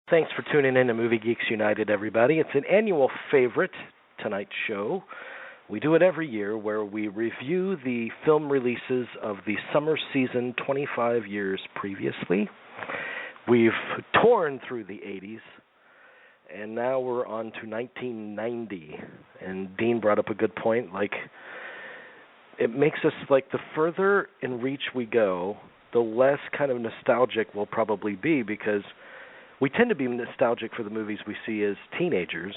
Thanks for tuning in to Movie Geeks United, everybody. It's an annual favorite, tonight's show. We do it every year where we review the film releases of the summer season 25 years previously. We've torn through the 80s, and now we're on to 1990. And Dean brought up a good point, it makes us, the further in reach we go, the less kind of nostalgic we'll probably be, because we tend to be nostalgic for the movies we see as teenagers,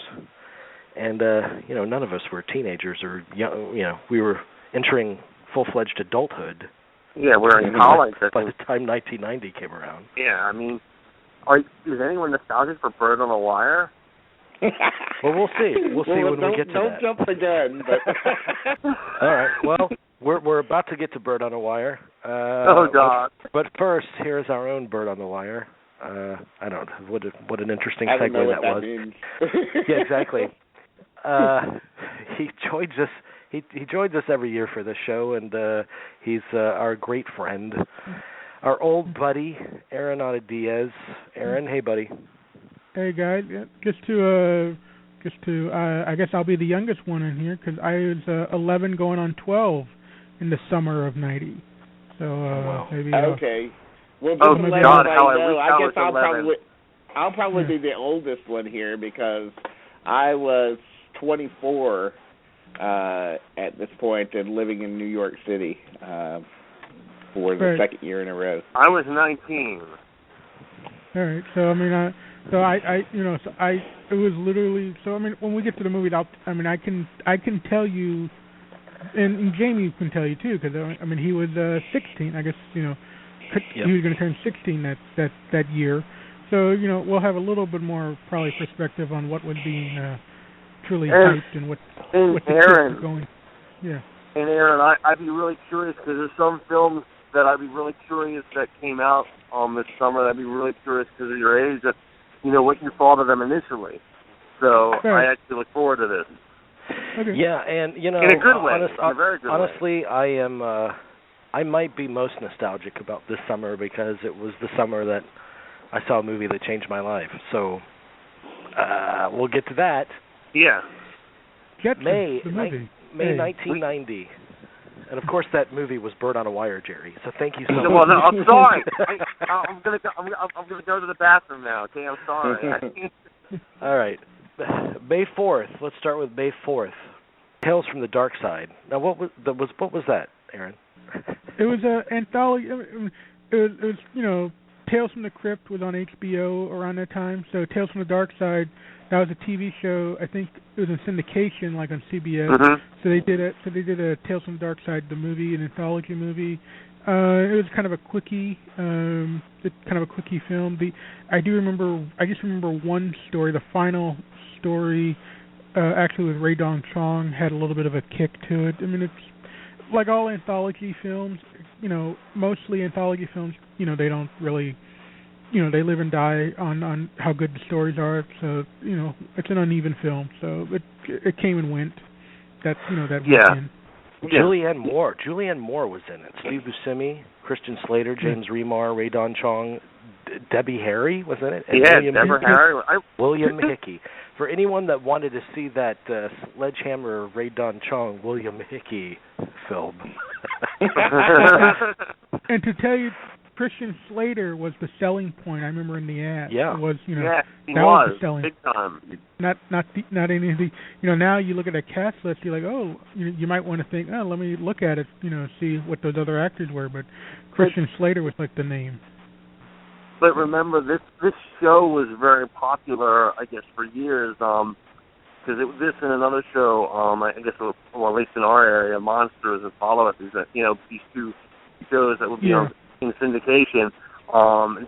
and none of us were teenagers or young. We were entering full-fledged adulthood. Yeah, we're in college by the time 1990 came around. Yeah, I mean, is anyone nostalgic for Bird on the Wire? Well, we'll see. We'll see when we get to that. Don't jump the gun. But All right. Well, we're about to get to Bird on the Wire. Oh God! But first, here's our own Bird on the Wire. I don't know what an interesting I don't segue know what that was. Means. Yeah, exactly. He joins us. He joins us every year for this show, and he's our great friend, our old buddy, Aaron Diaz. Aaron, hey buddy. Hey guys, just to I guess I'll be the youngest one in here because I was 11 going on 12 in the summer of '90. So wow. maybe. Okay. Well, oh God! How I guess was I'll probably be the oldest one here because I was 24 at this point and living in New York City for the second year in a row. I was 19. All right. So I mean, it was literally. So I mean, when we get to the movie, I can tell you, and Jamie can tell you too, because I mean he was 16. I guess He was going to turn 16 that year, so we'll have a little bit more probably perspective on what was being truly hyped and what the Aaron kids were going. Yeah. And Aaron, I'd be really curious because there's some films that I'd be really curious that came out this summer. I'd be really curious because of your age, what you thought of them initially. So I actually look forward to this. Okay. Yeah, and in a good way, in a very good honestly, way. I might be most nostalgic about this summer because it was the summer that I saw a movie that changed my life. So we'll get to that. Yeah. May 1990. And of course that movie was Bird on a Wire, Jerry. So thank you so much. Well, no, I'm sorry. I'm gonna go to the bathroom now. Okay, I'm sorry. All right. May 4th. Let's start with May 4th. Tales from the Dark Side. Now, what was that, Aaron? It was an anthology. It was Tales from the Crypt was on HBO around that time. So Tales from the Dark Side, that was a TV show. I think it was in syndication, like on CBS. Mm-hmm. So they did a Tales from the Dark Side, the movie, an anthology movie. It was kind of a quickie film. I just remember one story. The final story, actually with Ray Dong Chong, had a little bit of a kick to it. I mean, it's like all anthology films, mostly anthology films, they don't really, they live and die on how good the stories are. So, it's an uneven film. So it came and went. That weekend. Yeah. Julianne Moore was in it. Steve Buscemi, Christian Slater, James Remar, Ray Don Chong, Debbie Harry was in it. And Deborah Harry. William Hickey. For anyone that wanted to see that Sledgehammer Ray Don Chong William Hickey film. And to tell you, Christian Slater was the selling point. I remember in the ad. Yeah. It was, yes, he that was the selling. Big time. Not any of the. Now you look at a cast list, you're like, oh, you might want to think, oh, let me look at it, see what those other actors were. But Christian Slater was like the name. But remember, this show was very popular, I guess, for years. Because this and another show, I guess, well, at least in our area, Monsters and Follow-Up, is that these two shows that would be on in syndication,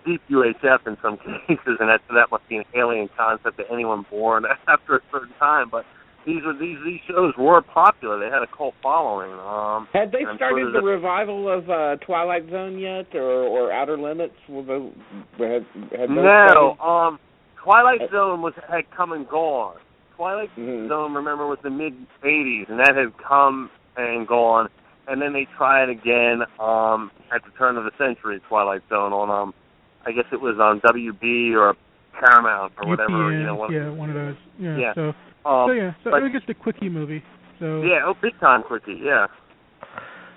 deep UHF in some cases, and that must be an alien concept to anyone born after a certain time. But these shows were popular. They had a cult following. Had they started the revival of Twilight Zone yet, or Outer Limits? No. Twilight Zone had come and gone. Twilight Zone, remember, was the mid '80s, and that had come and gone. And then they tried again at the turn of the century, Twilight Zone, on I guess it was on WB or Paramount or whatever. UPN, one of those. Yeah. So it was just a quickie movie. So yeah, big time quickie. Yeah.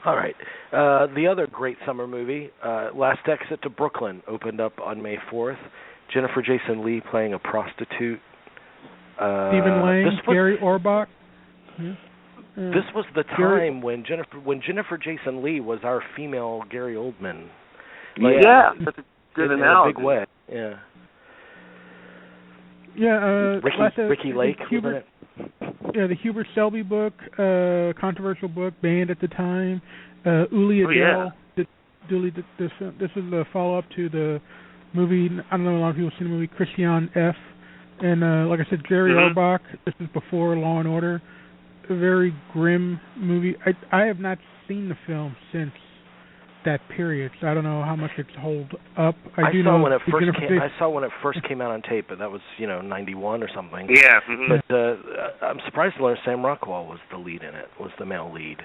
All right. The other great summer movie, Last Exit to Brooklyn, opened up on May 4th. Jennifer Jason Leigh playing a prostitute. Stephen Lang, Gary Orbach. Yeah. This was the time when Jennifer Jason Leigh was our female Gary Oldman. That's a good analogy. In a big way. Yeah. Yeah. Ricky Lake, wasn't it? Yeah, the Hubert Selby book, controversial book, banned at the time. Uli Adele. This is the follow-up to the movie. I don't know, a lot of people have seen the movie Christian F. And like I said, Jerry Orbach. This is before Law and Order. A very grim movie. I have not seen the film since that period, so I don't know how much it's hold up. I saw when it first came out on tape, but that was 91 or something. Yeah. But I'm surprised to learn Sam Rockwell was the lead in it. Was the male lead.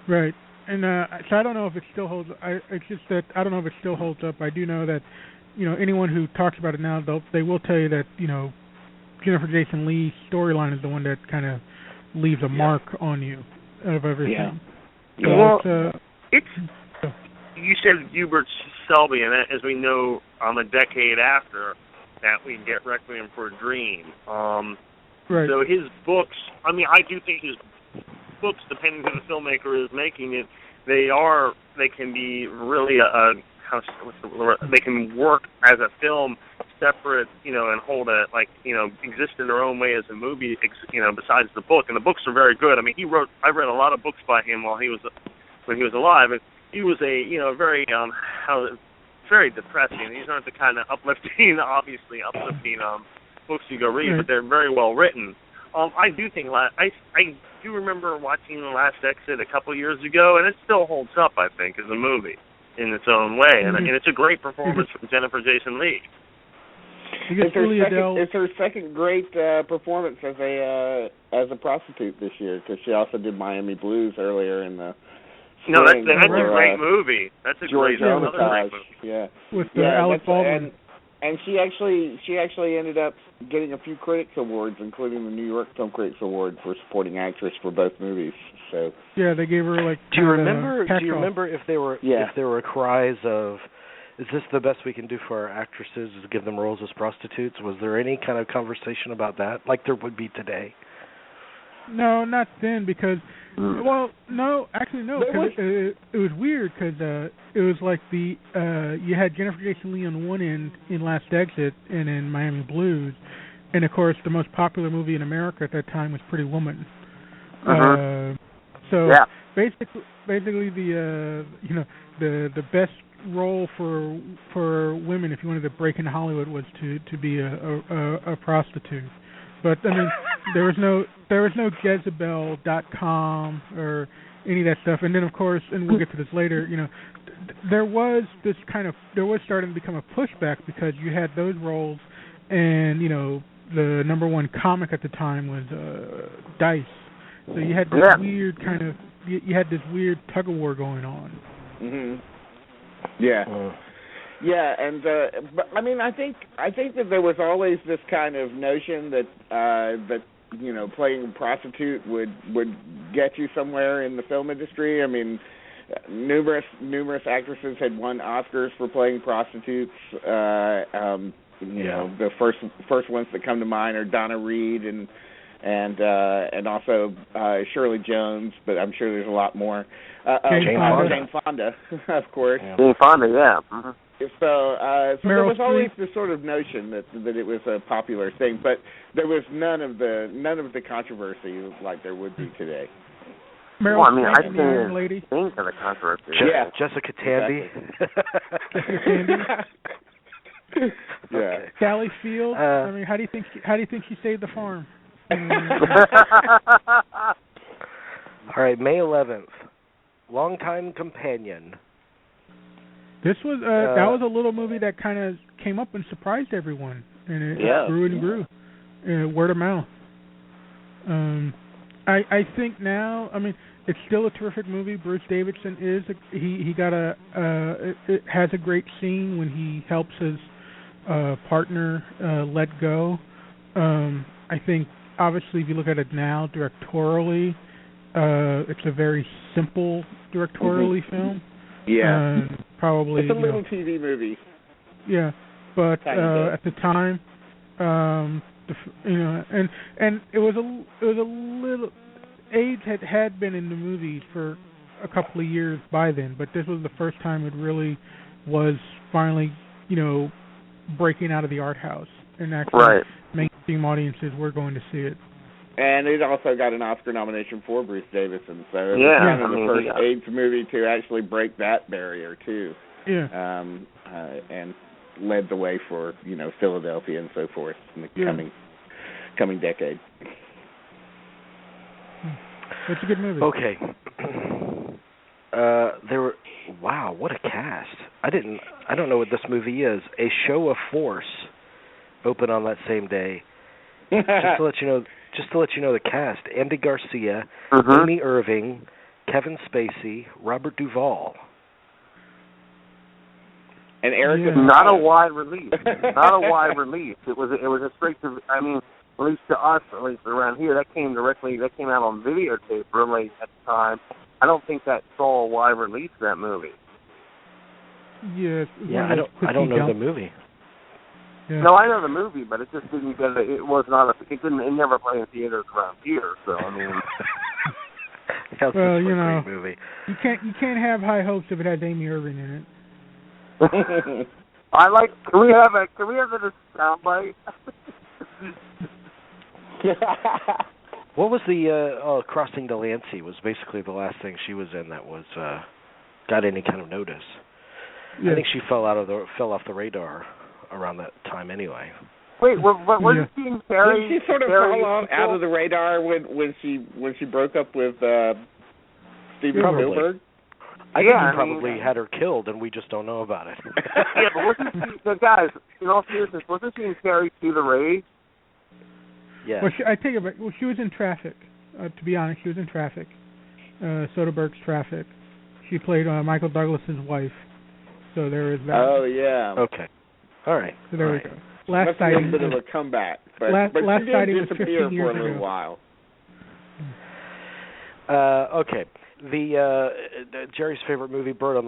Right. And so I don't know if it still holds. It's just that I don't know if it still holds up. I do know that anyone who talks about it now, they will tell you that Jennifer Jason Leigh's storyline is the one that kind of leaves a mark on you of everything. Yeah. So you said Hubert Selby, and as we know, a decade after that, we get Requiem for a Dream. Right. So his books, I do think his books, depending on who the filmmaker is making it, they can be really they can work as a film separate, and hold exist in their own way as a movie, besides the book. And the books are very good. I read a lot of books by him when he was alive, and he was very very depressing. These aren't the kind of uplifting books you go read, but they're very well written. I do think I do remember watching The Last Exit a couple years ago, and it still holds up, I think, as a movie in its own way, and it's a great performance from Jennifer Jason Leigh. It's her second great performance as a prostitute this year, because she also did Miami Blues earlier in the spring. That's a great movie. That's another great movie. Yeah, with Alec Baldwin. And she actually ended up getting a few Critics Awards, including the New York Film Critics Award for supporting actress for both movies. So yeah, they gave her Do you remember if there were cries of, is this the best we can do for our actresses, is give them roles as prostitutes? Was there any kind of conversation about that, like there would be today? No, not then, because no. It was weird because it was like you had Jennifer Jason Leigh on one end in Last Exit and in Miami Blues, and of course the most popular movie in America at that time was Pretty Woman. Basically the best role for women, if you wanted to break into Hollywood, was to be a prostitute. But there was no Jezebel.com or any of that stuff. And then of course, and we'll get to this later, there was starting to become a pushback because you had those roles, and the number one comic at the time was Dice. So you had this weird kind of you had this weird tug of war going on. Yeah. Yeah, and but I think that there was always this kind of notion that playing a prostitute would get you somewhere in the film industry. Numerous actresses had won Oscars for playing prostitutes. The first ones that come to mind are Donna Reed and also Shirley Jones, but I'm sure there's a lot more. Jane Fonda, of course. Yeah. Jane Fonda, yeah. So there was always this sort of notion that it was a popular thing, but there was none of the controversy like there would be today. Meryl I didn't lady. think of the controversy. Jessica Tandy. Jessica Tandy. Yeah. Sally Field. How do you think she saved the farm? All right, May 11th. Longtime Companion. This was that was a little movie that kind of came up and surprised everyone, and it grew and grew, word of mouth. I think now, it's still a terrific movie. Bruce Davison he got it has a great scene when he helps his partner, let go. I think, obviously, if you look at it now, directorially, it's a very simple directorially film. Yeah. Probably. It's a little TV movie. Yeah, but at the time, and it was a little. AIDS had been in the movies for a couple of years by then, but this was the first time it really was finally, breaking out of the art house and actually mainstream audiences were going to see it. And it also got an Oscar nomination for Bruce Davison, so it was kind of the first AIDS movie to actually break that barrier too. Yeah. And led the way for Philadelphia and so forth in the coming decade. It's a good movie. Okay. Wow, what a cast. I don't know what this movie is. A Show of Force opened on that same day. Just to let you know the cast: Andy Garcia, Amy Irving, Kevin Spacey, Robert Duvall. And Erica. Not a wide release. Not a wide release. It was a straight to. I mean, at least to us, at least around here, that came out on videotape really at the time. I don't think that saw a wide release, that movie. Yes. Yeah, I don't know the movie. Yeah. No, I know the movie, but it just didn't get it. It was not it never played in theaters around here, so I mean. That's a great movie. You can't have high hopes if it has Amy Irving in it. Can we have it as soundbite? What was the Crossing Delancey was basically the last thing she was in that was got any kind of notice. Yeah. I think she fell off the radar around that time anyway. Wait, wasn't she in Carrie? Did she sort of fall off out of the radar when she broke up with Steven Spielberg? I think he probably had her killed, and we just don't know about it. Yeah, but wasn't she, guys, in all seriousness, wasn't she in Carrie to the Rage? Yeah. Well, I take it back. Well, she was in Traffic. To be honest, she was in Traffic. Soderbergh's Traffic. She played Michael Douglas's wife. So there is that. Oh, yeah. Okay. All right. So there we go. That's a little bit of a comeback. But last she sighting did was disappear 15 years for a little ago. while. Okay. The Jerry's favorite movie, Bird on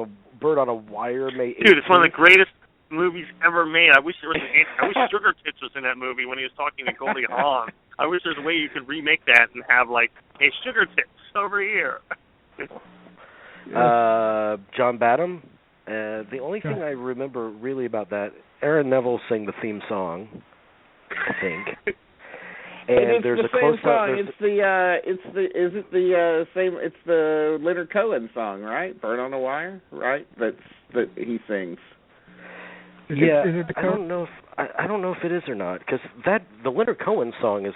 a Wire, May 18th. Dude, it's one of the greatest movies ever made. I wish Sugar Tits was in that movie when he was talking to Goldie Hawn. I wish there's a way you could remake that and have hey, Sugar Tits over here. John Badham. The only thing I remember really about that, Aaron Neville sang the theme song, I think. And there's the a close song. It's the Leonard Cohen song, right? Bird on a Wire, right? That he sings. Yeah, I don't know if it is or not, because the Leonard Cohen song is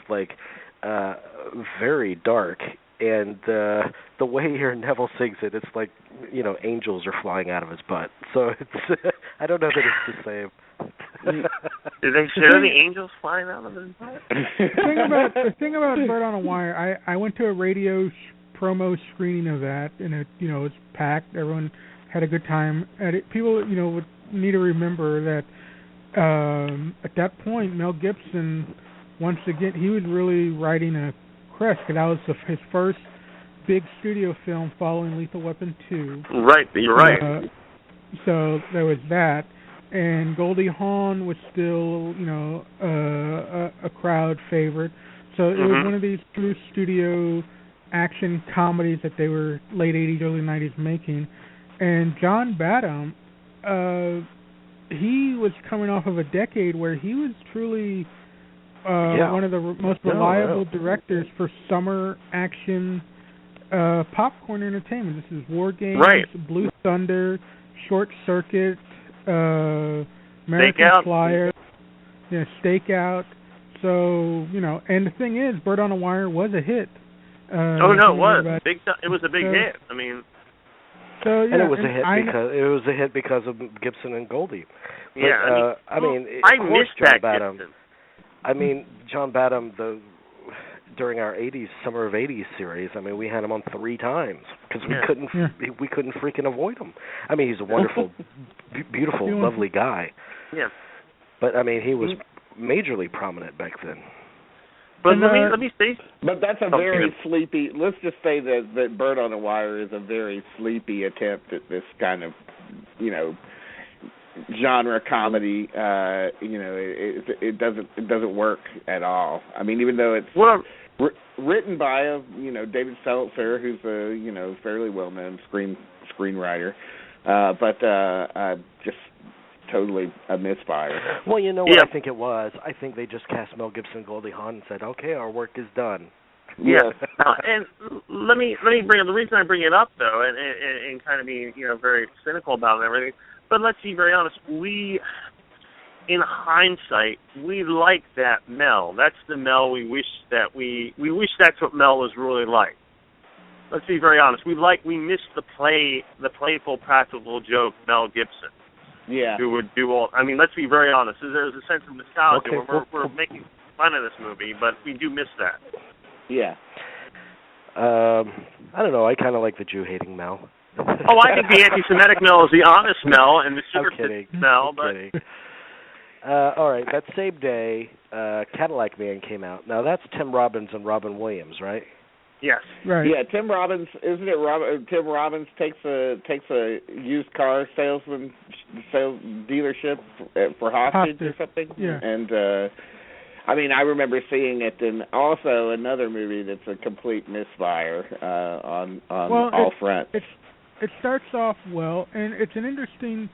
very dark, and the way Aaron Neville sings it, it's like angels are flying out of his butt. So it's I don't know that it's the same. Did they show the angels flying out of his butt? The thing about Bird on a Wire, I went to a radio promo screening of that, and it was packed. Everyone had a good time. People would need to remember that at that point, Mel Gibson, once again, he was really riding a crest, because that was his first big studio film following Lethal Weapon 2. Right, you're right. So there was that, and Goldie Hawn was still, a crowd favorite. So it was one of these true studio action comedies that they were late 80s, early 90s making. And John Badham, he was coming off of a decade where he was truly one of the most reliable directors for summer action popcorn entertainment. This is War Games, Blue Thunder, Short Circuit, American Flyer, Stakeout. So, and the thing is, Bird on a Wire was a hit. It was. It was a big hit. I mean... So, and it was a hit because of Gibson and Goldie. But, I missed that Badham. Gibson. I mean, John Badham, during our Summer of '80s series, I mean, we had him on 3 times because we couldn't freaking avoid him. I mean, he's a wonderful, beautiful, lovely guy. Yeah. But I mean, he was majorly prominent back then. But let me say. But that's a very sleepy. Let's just say that Bird on the Wire is a very sleepy attempt at this kind of, genre comedy. It doesn't work at all. I mean, even though it's written by David Seltzer, who's a fairly well-known screenwriter, but just totally a misfire. Well, you know what I think it was? I think they just cast Mel Gibson, Goldie Hawn, and said, "Okay, our work is done." Yeah, and let me bring up the reason I bring it up though, and kind of being very cynical about it and everything. But let's be very honest. We, in hindsight, we like that Mel. That's the Mel we wish that's what Mel was really like. Let's be very honest. We miss the playful, practical joke Mel Gibson. Yeah. Who would do all? I mean, let's be very honest. There's a sense of nostalgia. Okay. We're making fun of this movie, but we do miss that. Yeah. I don't know. I kind of like the Jew-hating Mel. I think the anti-Semitic Mel is the honest Mel, and the sugar Mel. Kidding. All right. That same day, Cadillac Man came out. Now that's Tim Robbins and Robin Williams, right? Yes. Right. Yeah, Tim Robbins, isn't it? Tim Robbins takes a used car sales dealership for hostage or something. Yeah. And I mean, I remember seeing it in also another movie that's a complete misfire on all fronts. It starts off well, and it's an interesting.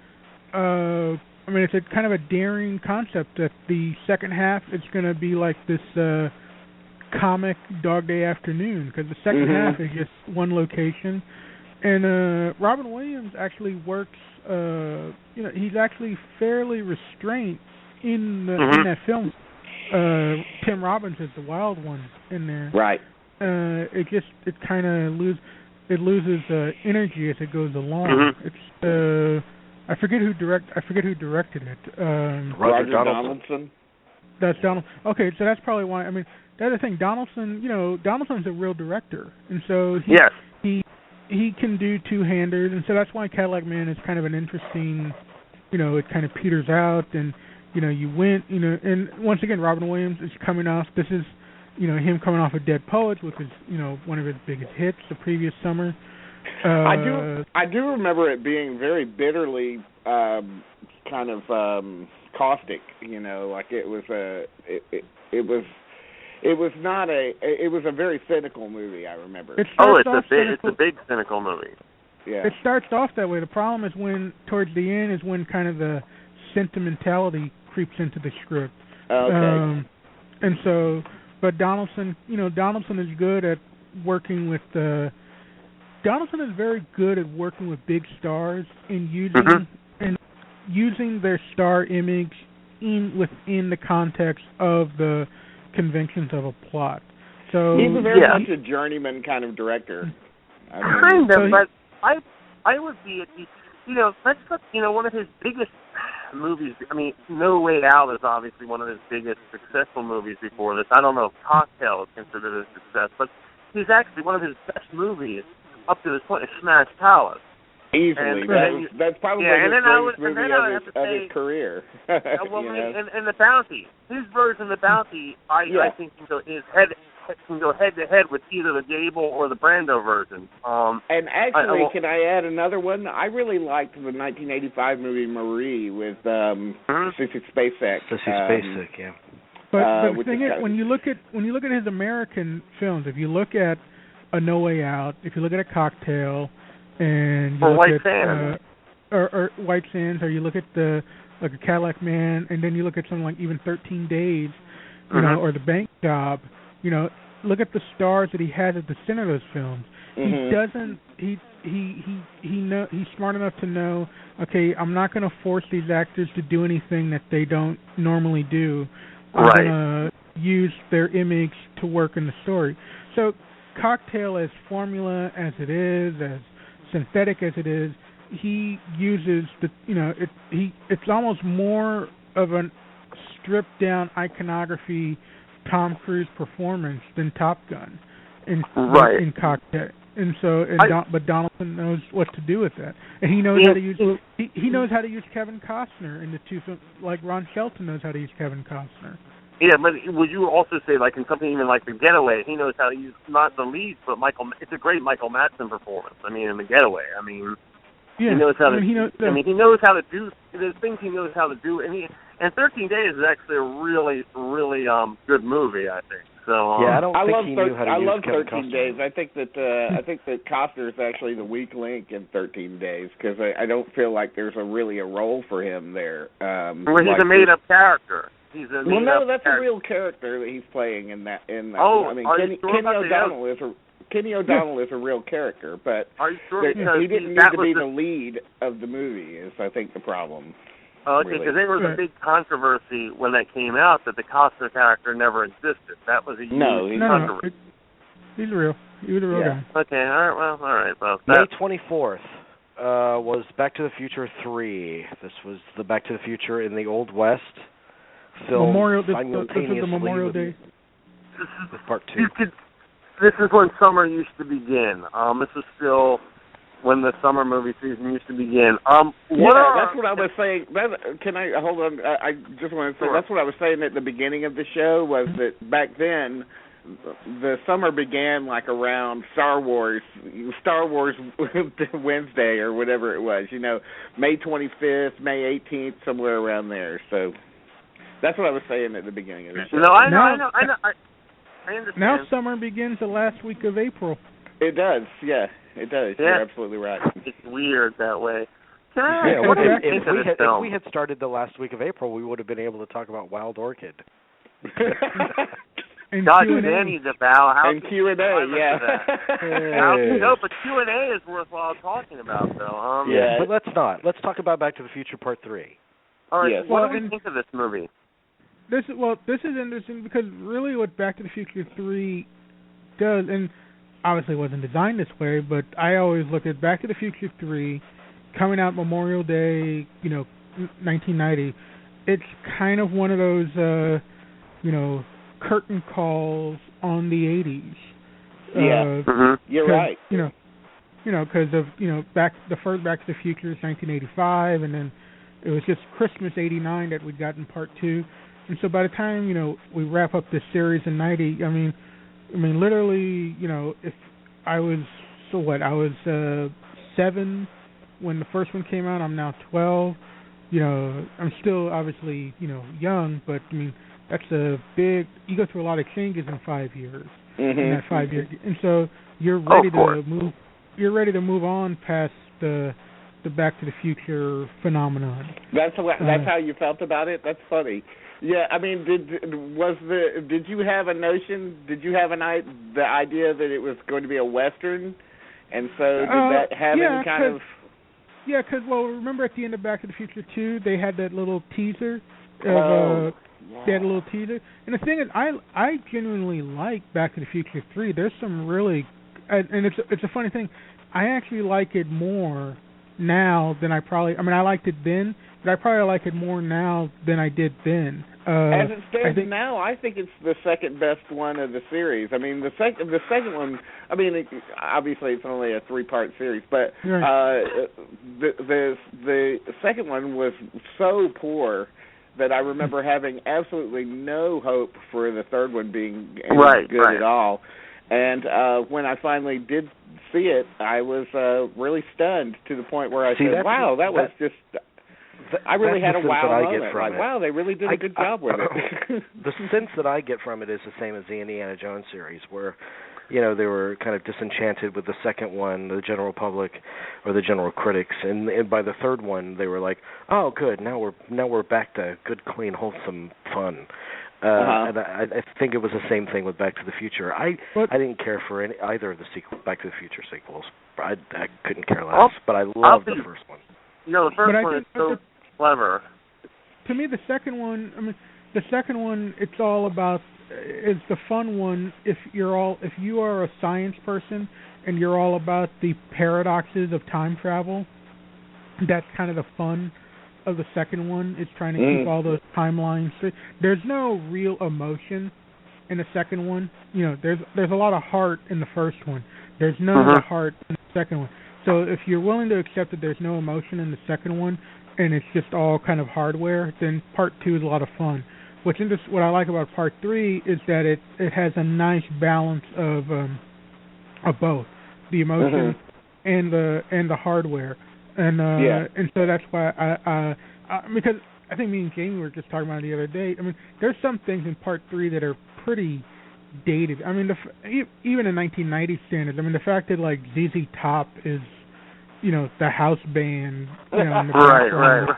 I mean, it's a kind of a daring concept that the second half it's going to be like this. Comic Dog Day Afternoon, because the second half is just one location, and Robin Williams actually works. He's actually fairly restrained in that film. Tim Robbins is the wild one in there. Right. It kind of loses energy as it goes along. It's I forget who directed it. Roger Donaldson. That's Donald. Okay, so that's probably why. I mean. The other thing, Donaldson's a real director, and so he can do two-handers, and so that's why Cadillac Man is kind of an interesting, it kind of peters out, and you went, and once again, Robin Williams is coming off. This is, him coming off of Dead Poets, which is, one of his biggest hits the previous summer. I do remember it being very bitterly kind of caustic, like it was. It was a very cynical movie, I remember. It's a big cynical movie. Yeah. It starts off that way. The problem is towards the end is when kind of the sentimentality creeps into the script. Okay. And so, but Donaldson is good at working with Donaldson is very good at working with big stars and using their star image within the context of the conventions of a plot. So he's very much a journeyman kind of director. But I would be let's put one of his biggest movies. I mean, No Way Out is obviously one of his biggest successful movies before this. I don't know if Cocktail is considered a success, but he's actually one of his best movies up to this point is Smash Palace. Easily, that's probably his greatest movie of his career. And The Bounty, his version of The Bounty, I think can go head to head with either the Gable or the Brando version. And actually, can I add another one? I really liked the 1985 movie Marie with Sissy Spacek. Yeah. But the thing is, when you look at his American films, if you look at A No Way Out, if you look at A Cocktail, and you look at or White Sands, or you look at like A Cadillac Man, and then you look at something like even 13 Days, or The Bank Job, look at the stars that he has at the center of those films. He doesn't. He's smart enough to know. Okay, I'm not going to force these actors to do anything that they don't normally do. I'm going to use their image to work in the story. So, Cocktail, as formula as it is, as synthetic as it is, he uses it's almost more of a stripped down iconography Tom Cruise performance than Top Gun in Cocktail. But Donaldson knows what to do with that, and he knows how to use he knows how to use Kevin Costner in the two films, like Ron Shelton knows how to use Kevin Costner. Yeah, but would you also say, like, in something even like The Getaway, he knows how to use not the lead, but it's a great Michael Madsen performance. I mean, in The Getaway, he knows how to. He knows how to do. There's things he knows how to do, and 13 Days is actually a really, really good movie, I think. So yeah, I love he knew how to use love Kevin 13 Costner. Days. I think that Costner is actually the weak link in 13 Days because I don't feel like there's really a role for him there. He's a made-up character. That's a real character that he's playing in that. Oh, Kenny O'Donnell is a real character, but are you sure? He didn't need to be the lead of the movie. Is I think the problem. Oh, okay, because there was a big controversy when that came out that the Costner character never existed. That was a huge controversy. He's real. He was a real guy. Okay, all right. Well, May 24th was Back to the Future 3. This was the Back to the Future in the Old West film. This is the Memorial Day. With part 2. This is when summer used to begin. This is still when the summer movie season used to begin. That's what I was saying. Can I hold on? I just want to say that's what I was saying at the beginning of the show was that back then the summer began like around Star Wars Wednesday or whatever it was. May 25th, May 18th, somewhere around there. So that's what I was saying at the beginning of the show. No, I know. I understand. Now summer begins the last week of April. It does, yeah. It does. Yeah. You're absolutely right. It's weird that way. If we had started the last week of April, we would have been able to talk about Wild Orchid. God, Danny DeBow. And Q&A, yeah. No, but Q&A is worthwhile talking about, though. But let's not. Let's talk about Back to the Future Part 3. All right, what do we think of this movie? This is interesting because really what Back to the Future 3 does, and obviously it wasn't designed this way, but I always look at Back to the Future 3 coming out Memorial Day, 1990. It's kind of one of those, curtain calls on the 80s. You're right. Because of the first Back to the Future is 1985, and then it was just Christmas '89 that we'd gotten Part 2. And so by the time, we wrap up this series in 90, I mean, literally, if I was, I was 7 when the first one came out. I'm now 12. I'm still obviously, young, but I mean, that's a big, you go through a lot of changes in 5 years. In that 5 years. And so you're ready to move on past the Back to the Future phenomenon. That's how you felt about it? That's funny. Yeah, I mean, did you have a notion? Did you have the idea that it was going to be a Western, and so did that have any kind of? Yeah, because remember at the end of Back to the Future 2, they had that little teaser. They had a little teaser, and the thing is, I genuinely like Back to the Future 3. There's some really, and it's a funny thing. I actually like it more now than I liked it then, but I probably like it more now than I did then. As it stands now, I think it's the second best one of the series. I mean, the second one. I mean, obviously it's only a 3-part series, but the second one was so poor that I remember having absolutely no hope for the third one being good at all. And when I finally did see it, I was really stunned to the point where I said, "Wow, that was just." I really had a wow moment. Like, wow, they really did a good job with it. The sense that I get from it is the same as the Indiana Jones series, where, they were kind of disenchanted with the second one, the general public or the general critics, and by the third one, they were like, "Oh, good, now we're back to good, clean, wholesome fun." And I think it was the same thing with Back to the Future. I didn't care for either of the Back to the Future sequels. I couldn't care less, but I loved the first one. The first one is so clever. To me, the second one, it's all about, it's the fun one if you are a science person and you're all about the paradoxes of time travel. That's kind of the fun of the second one. It's trying to keep all those timelines straight. There's no real emotion in the second one. There's a lot of heart in the first one. There's none of the heart in the second one. So if you're willing to accept that there's no emotion in the second one, and it's just all kind of hardware, then part 2 is a lot of fun. What I like about part 3 is that it has a nice balance of both the emotion and the hardware, and so that's why I because I think me and Jamie were just talking about it the other day. I mean, there's some things in part 3 that are pretty dated. I mean, even in 1990 standards. I mean, the fact that like ZZ Top is, the house band, in the right.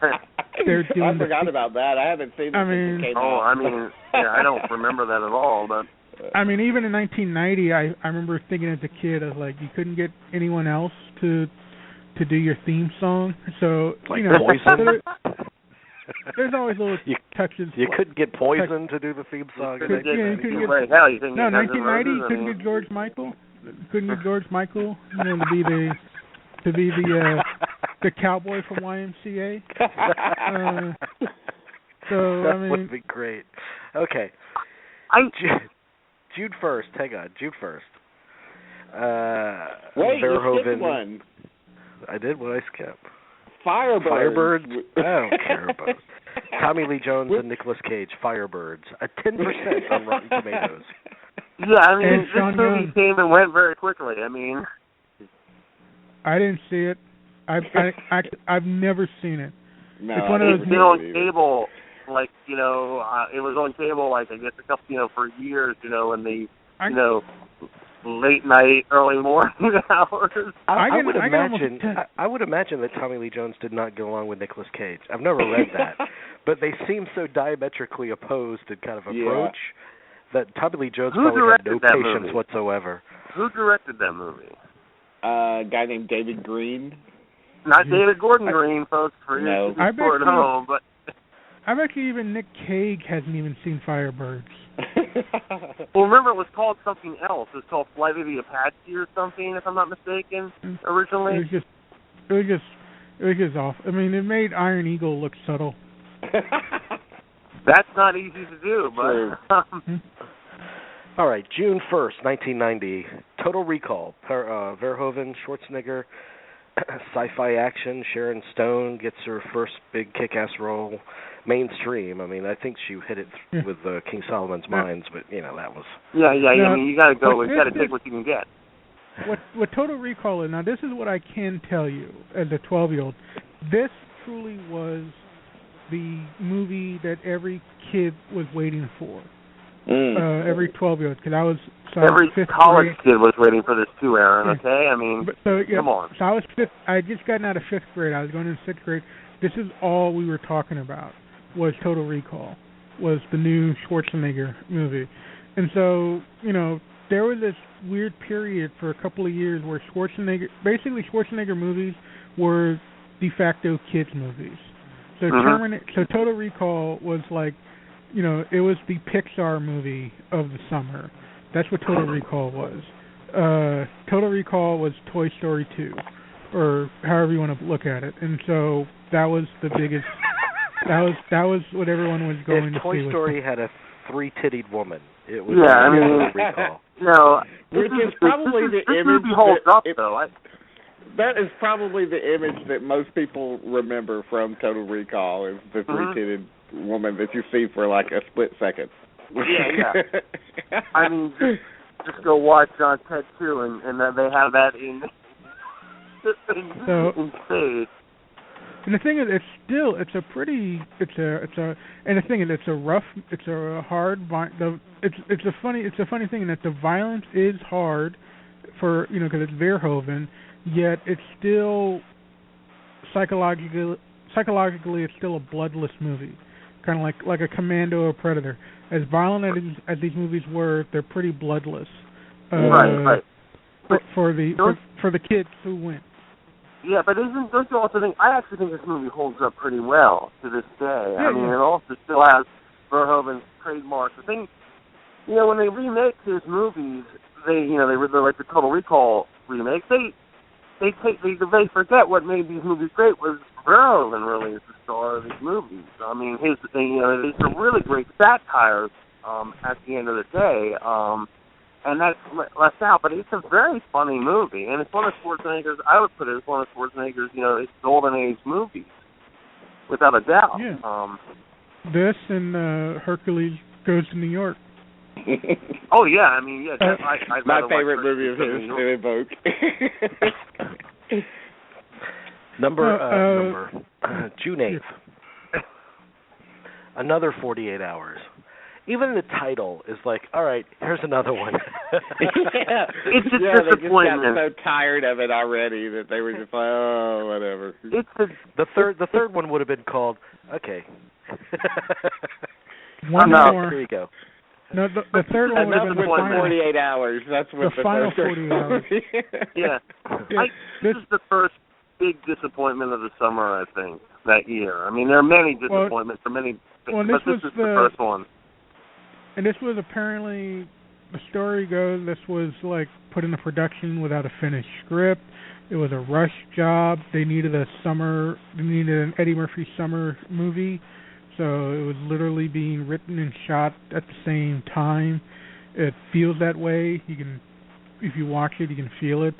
They're doing I forgot about that. I haven't seen it since it came out. I mean, I don't remember that at all. But I mean, even in 1990, I remember thinking as a kid, I was like, you couldn't get anyone else to do your theme song. So Poison. There's always little touches. You couldn't get Poison to do the theme song. You couldn't get 1990. You couldn't get George Michael. Couldn't get George Michael. To be the cowboy from YMCA. That would be great. Okay. June 1st. Hang on. June 1st. Wait, you Verhoeven. skipped one. I did. What I skip? Firebirds. I don't care about it. Tommy Lee Jones and Nicolas Cage. Firebirds. A 10% on Rotten Tomatoes. Yeah, I mean, this movie came and went very quickly. I mean, I didn't see it. I've never seen it. No, it's one of those. It's been on cable, like it was on cable, like I guess a couple, for years, in the late night, early morning hours. I would imagine that Tommy Lee Jones did not get along with Nicolas Cage. I've never read that, but they seem so diametrically opposed in kind of approach that Tommy Lee Jones probably had no patience whatsoever. Who directed that movie? A guy named David Green. Not David Gordon Green, folks, for you at home, but I bet you even Nick Cage hasn't even seen Firebirds. Well, remember, it was called something else. It was called Flight of the Apache or something, if I'm not mistaken, originally. It was just off. I mean, it made Iron Eagle look subtle. That's not easy to do, but... All right, June 1st, 1990, Total Recall, Verhoeven, Schwarzenegger, sci-fi action, Sharon Stone gets her first big kick-ass role, mainstream. I mean, I think she hit it with King Solomon's Mines, but, that was... Yeah, I mean, you got to go, you got to take what you can get. What Total Recall is, now this is what I can tell you as a 12-year-old, this truly was the movie that every kid was waiting for. Every 12-year-old, because I was every fifth college grade. kid was waiting for this too, Aaron. Okay, I mean, come on. So I was fifth. I had just gotten out of fifth grade. I was going into sixth grade. This is all we were talking about was Total Recall, was the new Schwarzenegger movie, and so there was this weird period for a couple of years where Schwarzenegger movies were de facto kids movies. So so Total Recall was like. It was the Pixar movie of the summer. That's what Total Recall was. Total Recall was Toy Story 2, or however you want to look at it. And so that was the biggest. That was what everyone was going to see. Toy Story had a three-tittied woman. It was Total Recall. No, which is probably the image holds up, though. That is probably the image that most people remember from Total Recall is the three-titted woman that you see for like a split second. Yeah. I mean, just go watch Ted 2, and they have that in spades. And the thing is, it's a hard. It's a funny thing in that the violence is hard for because it's Verhoeven, yet it's still psychologically it's still a bloodless movie. Kind of like a Commando or Predator. As violent as these movies were, they're pretty bloodless. Right. For the kids who went. Yeah, but don't you also think? I actually think this movie holds up pretty well to this day. Yeah, I mean, it also still has Verhoeven's trademark. The thing, when they remake his movies, they're like the Total Recall remakes. They forget what made these movies great was Verhoeven really is the star of these movies. I mean, there's some really great satires at the end of the day. and that's left out. But it's a very funny movie, and it's one of Schwarzenegger's. I would put it as one of Schwarzenegger's, his golden age movies, without a doubt. Yeah. This and Hercules Goes to New York. Oh yeah, I mean, yeah. I'd my favorite movie of his to evoke. June 8th. Another 48 hours. Even the title is like, all right, here's another one. Yeah, it's a disappointment. They just got so tired of it already that they were just like, oh, whatever. The third one would have been called, okay. One more. Here you go. No, the third one would have been the final 48 hours. That's what the final 48 hours. Yeah. This is the first big disappointment of the summer, I think, that year. I mean, there are many disappointments for many, but this is the first one. And this was apparently, the story goes, this was like put into production without a finished script. It was a rush job. They needed an Eddie Murphy summer movie. So it was literally being written and shot at the same time. It feels that way. You can, if you watch it, you can feel it.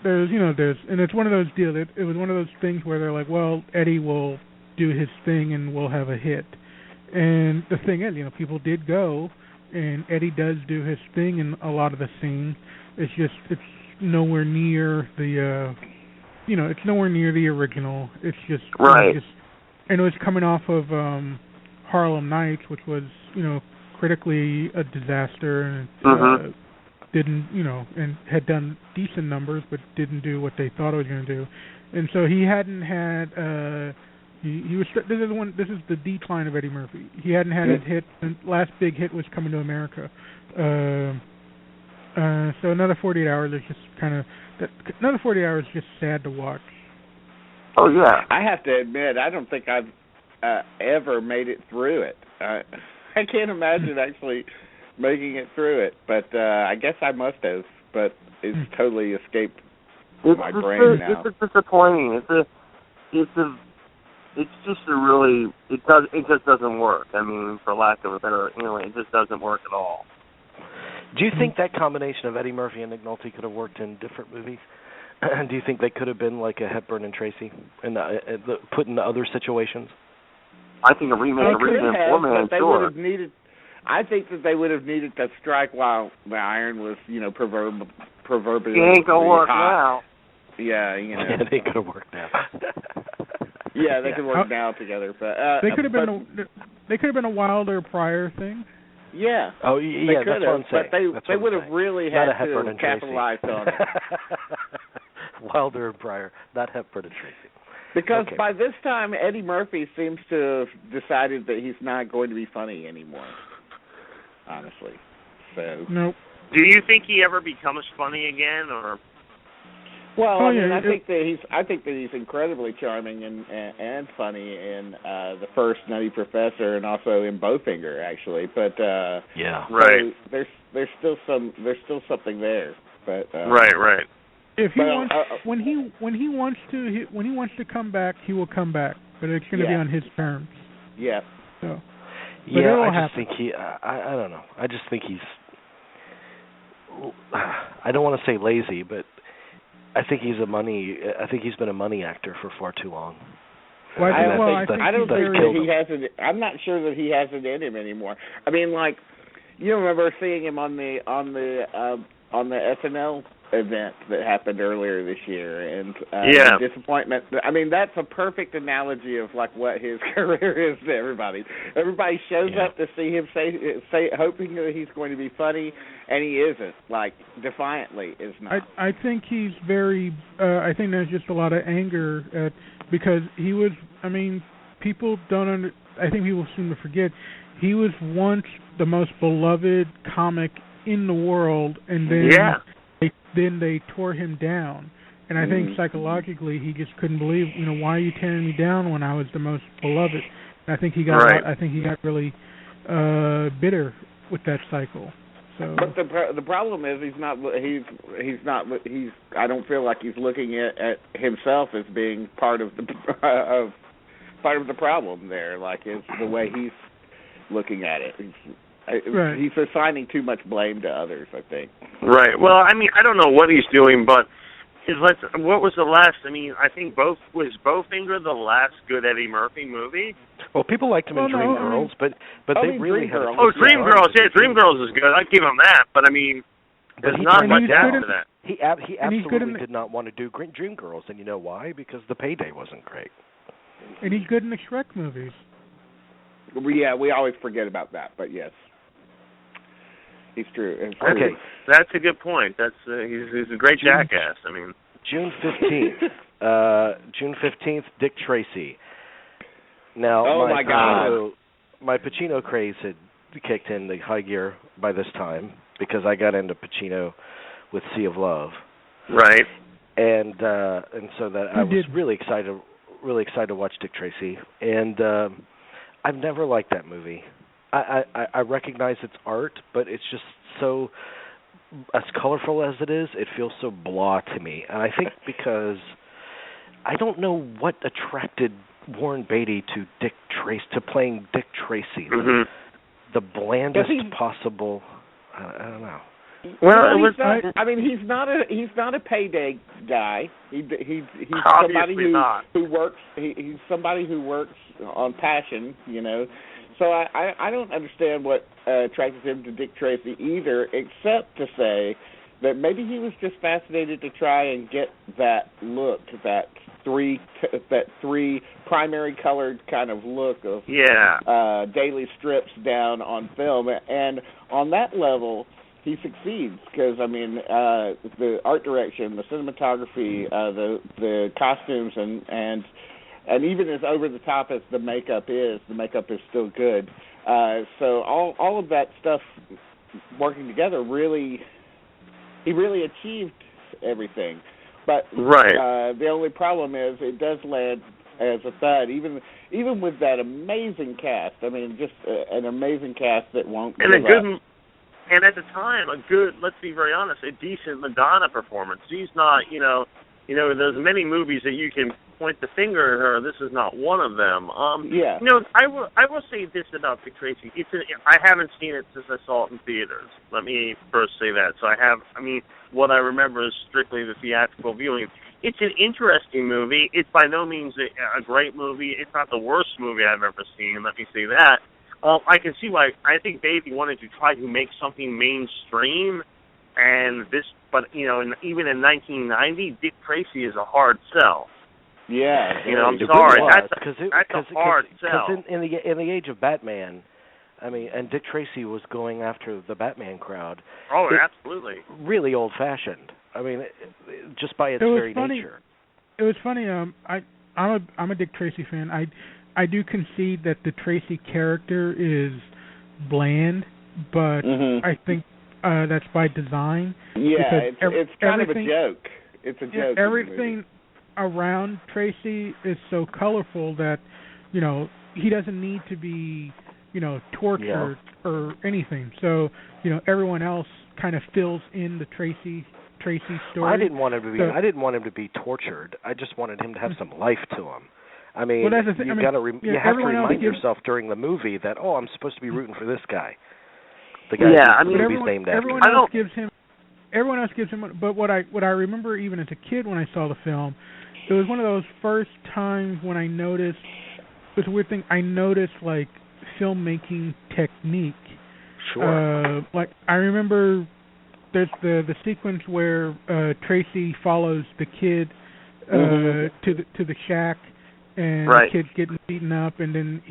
And it's one of those deals. It was one of those things where they're like, well, Eddie will do his thing and we'll have a hit. And the thing is, people did go, and Eddie does do his thing in a lot of the scenes. It's nowhere near the, it's nowhere near the original. It's just right. And it was coming off of Harlem Nights, which was, critically a disaster, and didn't, and had done decent numbers, but didn't do what they thought it was going to do. And so he hadn't had. He was. This is the decline of Eddie Murphy. He hadn't had a hit. And last big hit was Coming to America. So another 48 hours is just another 48 hours is just sad to watch. Oh yeah. I have to admit, I don't think I've ever made it through it. I can't imagine actually making it through it, but I guess I must have. But it's totally escaped my brain now. It's disappointing. It's just a really it just doesn't work. I mean, for lack of a better, it just doesn't work at all. Do you think that combination of Eddie Murphy and Nick Nolte could have worked in different movies? Do you think they could have been like a Hepburn and Tracy and put in other situations? I think a remake of Rich and Poor Man, sure. I think that they would have needed to strike while the iron was, proverbially it ain't gonna work hot. now. Yeah, Yeah, they could have worked now. Yeah, they could work now together, but they could have been a Wilder Pryor thing. Yeah. Oh, yeah, that's what I'm saying. But they would have really had to capitalize on it. Wilder and Pryor, not Hepburn and Tracy. Because by this time, Eddie Murphy seems to have decided that he's not going to be funny anymore. Honestly, so. Nope. Do you think he ever becomes funny again, or? Well, I think that he's incredibly charming and funny in the first Nutty Professor and also in Bowfinger, actually. But yeah, right. So there's still something there. But right. If he wants, when he wants to come back, he will come back, but it's going to be on his terms. Yeah. So. I just think I don't know. I just think he's. I don't want to say lazy, but I think he's been a money actor for far too long. I don't think that he has it. I'm not sure that he has it in him anymore. I mean, like, you remember seeing him on the SNL event that happened earlier this year, and the disappointment. I mean, that's a perfect analogy of like what his career is to everybody. Everybody shows up to see him say hoping that he's going to be funny, and he isn't. Like, defiantly is not. I think he's very. I think there's just a lot of anger because he was. I mean, people don't. I think people seem to forget he was once the most beloved comic in the world, and then they tore him down. And I think psychologically he just couldn't believe, why are you tearing me down when I was the most beloved? And I think he got really bitter with that cycle. So. But the problem is he's not. I don't feel like he's looking at himself as being part of the problem there. Like, it's the way he's looking at it. Right. He's assigning too much blame to others, I think. Right. Well, I mean, I don't know what he's doing, but what was the last? I mean, I think Bowfinger the last good Eddie Murphy movie? Well, people liked him in Dreamgirls, but they really had. Dreamgirls, yeah, Dreamgirls is good. I'd give him that, but I mean, there's not much after that. He absolutely did not want to do Dreamgirls, and you know why? Because the payday wasn't great. And he's good in the Shrek movies. Yeah, we always forget about that, but yes, he's true. Okay, that's a good point. That's he's a great jackass. I mean, June 15th, Dick Tracy. Now, my God, my Pacino craze had kicked in the high gear by this time because I got into Pacino with Sea of Love. Right. And so that I was really excited to watch Dick Tracy, and I've never liked that movie. I recognize it's art, but it's just so, as colorful as it is, it feels so blah to me. And I think because I don't know what attracted Warren Beatty to playing Dick Tracy, the blandest possible. I don't know. Well, he's not a payday guy. He's somebody who works. He's somebody who works on passion, you know. So I don't understand what attracted him to Dick Tracy either, except to say that maybe he was just fascinated to try and get that look, that three primary colored kind of look of daily strips down on film, and on that level he succeeds because I mean the art direction, the cinematography, the costumes, and even as over the top as the makeup is still good. So all of that stuff working together he really achieved everything. But the only problem is it does land as a thud, even with that amazing cast. I mean, just an amazing cast that won't give up. And at the time, let's be very honest, a decent Madonna performance. She's not, there's many movies that you can point the finger at her. This is not one of them. I will say this about Dick Tracy. I haven't seen it since I saw it in theaters. Let me first say that. So what I remember is strictly the theatrical viewing. It's an interesting movie. It's by no means a great movie. It's not the worst movie I've ever seen. Let me say that. I can see why. I think Beatty wanted to try to make something mainstream, but even in 1990, Dick Tracy is a hard sell. Yeah, I'm sorry. That's a hard sell. Because in the age of Batman, I mean, and Dick Tracy was going after the Batman crowd. Oh, absolutely. Really old-fashioned. I mean, just by its very nature. It was funny. I'm a Dick Tracy fan. I do concede that the Tracy character is bland, but I think that's by design. Yeah, it's kind of a joke. It's a joke. Everything around Tracy is so colorful that, he doesn't need to be, tortured or anything. So, everyone else kind of fills in the Tracy story. I didn't want him to be tortured. I just wanted him to have some life to him. I mean, you have to remind yourself during the movie that I'm supposed to be rooting for this guy. The guy whose movie's named after. Everyone else gives him. But what I remember even as a kid when I saw the film, it was one of those first times when I noticed. It was a weird thing. I noticed like filmmaking technique. Sure. Like I remember there's the sequence where Tracy follows the kid to the shack. And the kid's getting beaten up, and then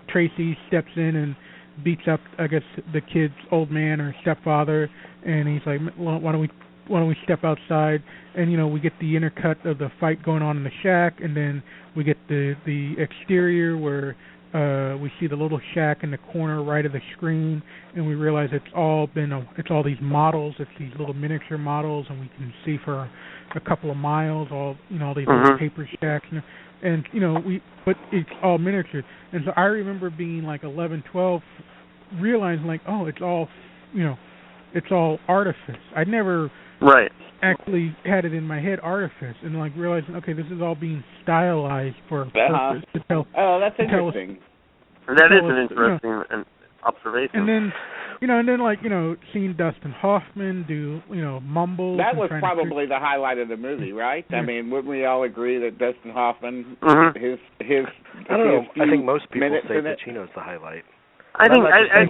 Tracy steps in and beats up, I guess, the kid's old man or stepfather, and he's like, why don't we step outside? And we get the intercut of the fight going on in the shack, and then we get the exterior where we see the little shack in the corner right of the screen, and we realize it's all these models, it's these little miniature models, and we can see for a couple of miles all these little paper stacks. And but it's all miniature. And so I remember being like 11, 12, realizing like, it's all, it's all artifice. I never actually had it in my head artifice, and like realizing, okay, this is all being stylized for a purpose to tell. Oh, that's interesting. That is an interesting. observation. And then, seeing Dustin Hoffman do, mumbles. That was probably the highlight of the movie, right? Yeah. I mean, wouldn't we all agree that Dustin Hoffman, his I don't know. I think most people say Pacino's the highlight. I think I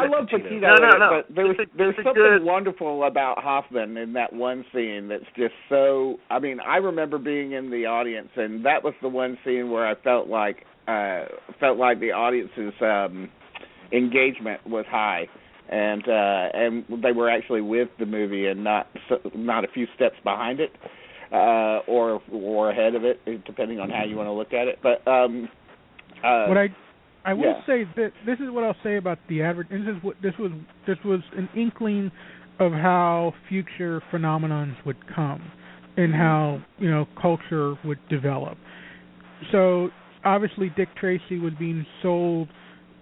love Pacino, no. but there's something wonderful about Hoffman in that one scene that's just so. I mean, I remember being in the audience, and that was the one scene where I felt like the audience's engagement was high, and they were actually with the movie and not a few steps behind it, or ahead of it, depending on how you want to look at it. But what I will say that this is what I'll say about the this was an inkling of how future phenomenons would come and how culture would develop. So obviously Dick Tracy was being sold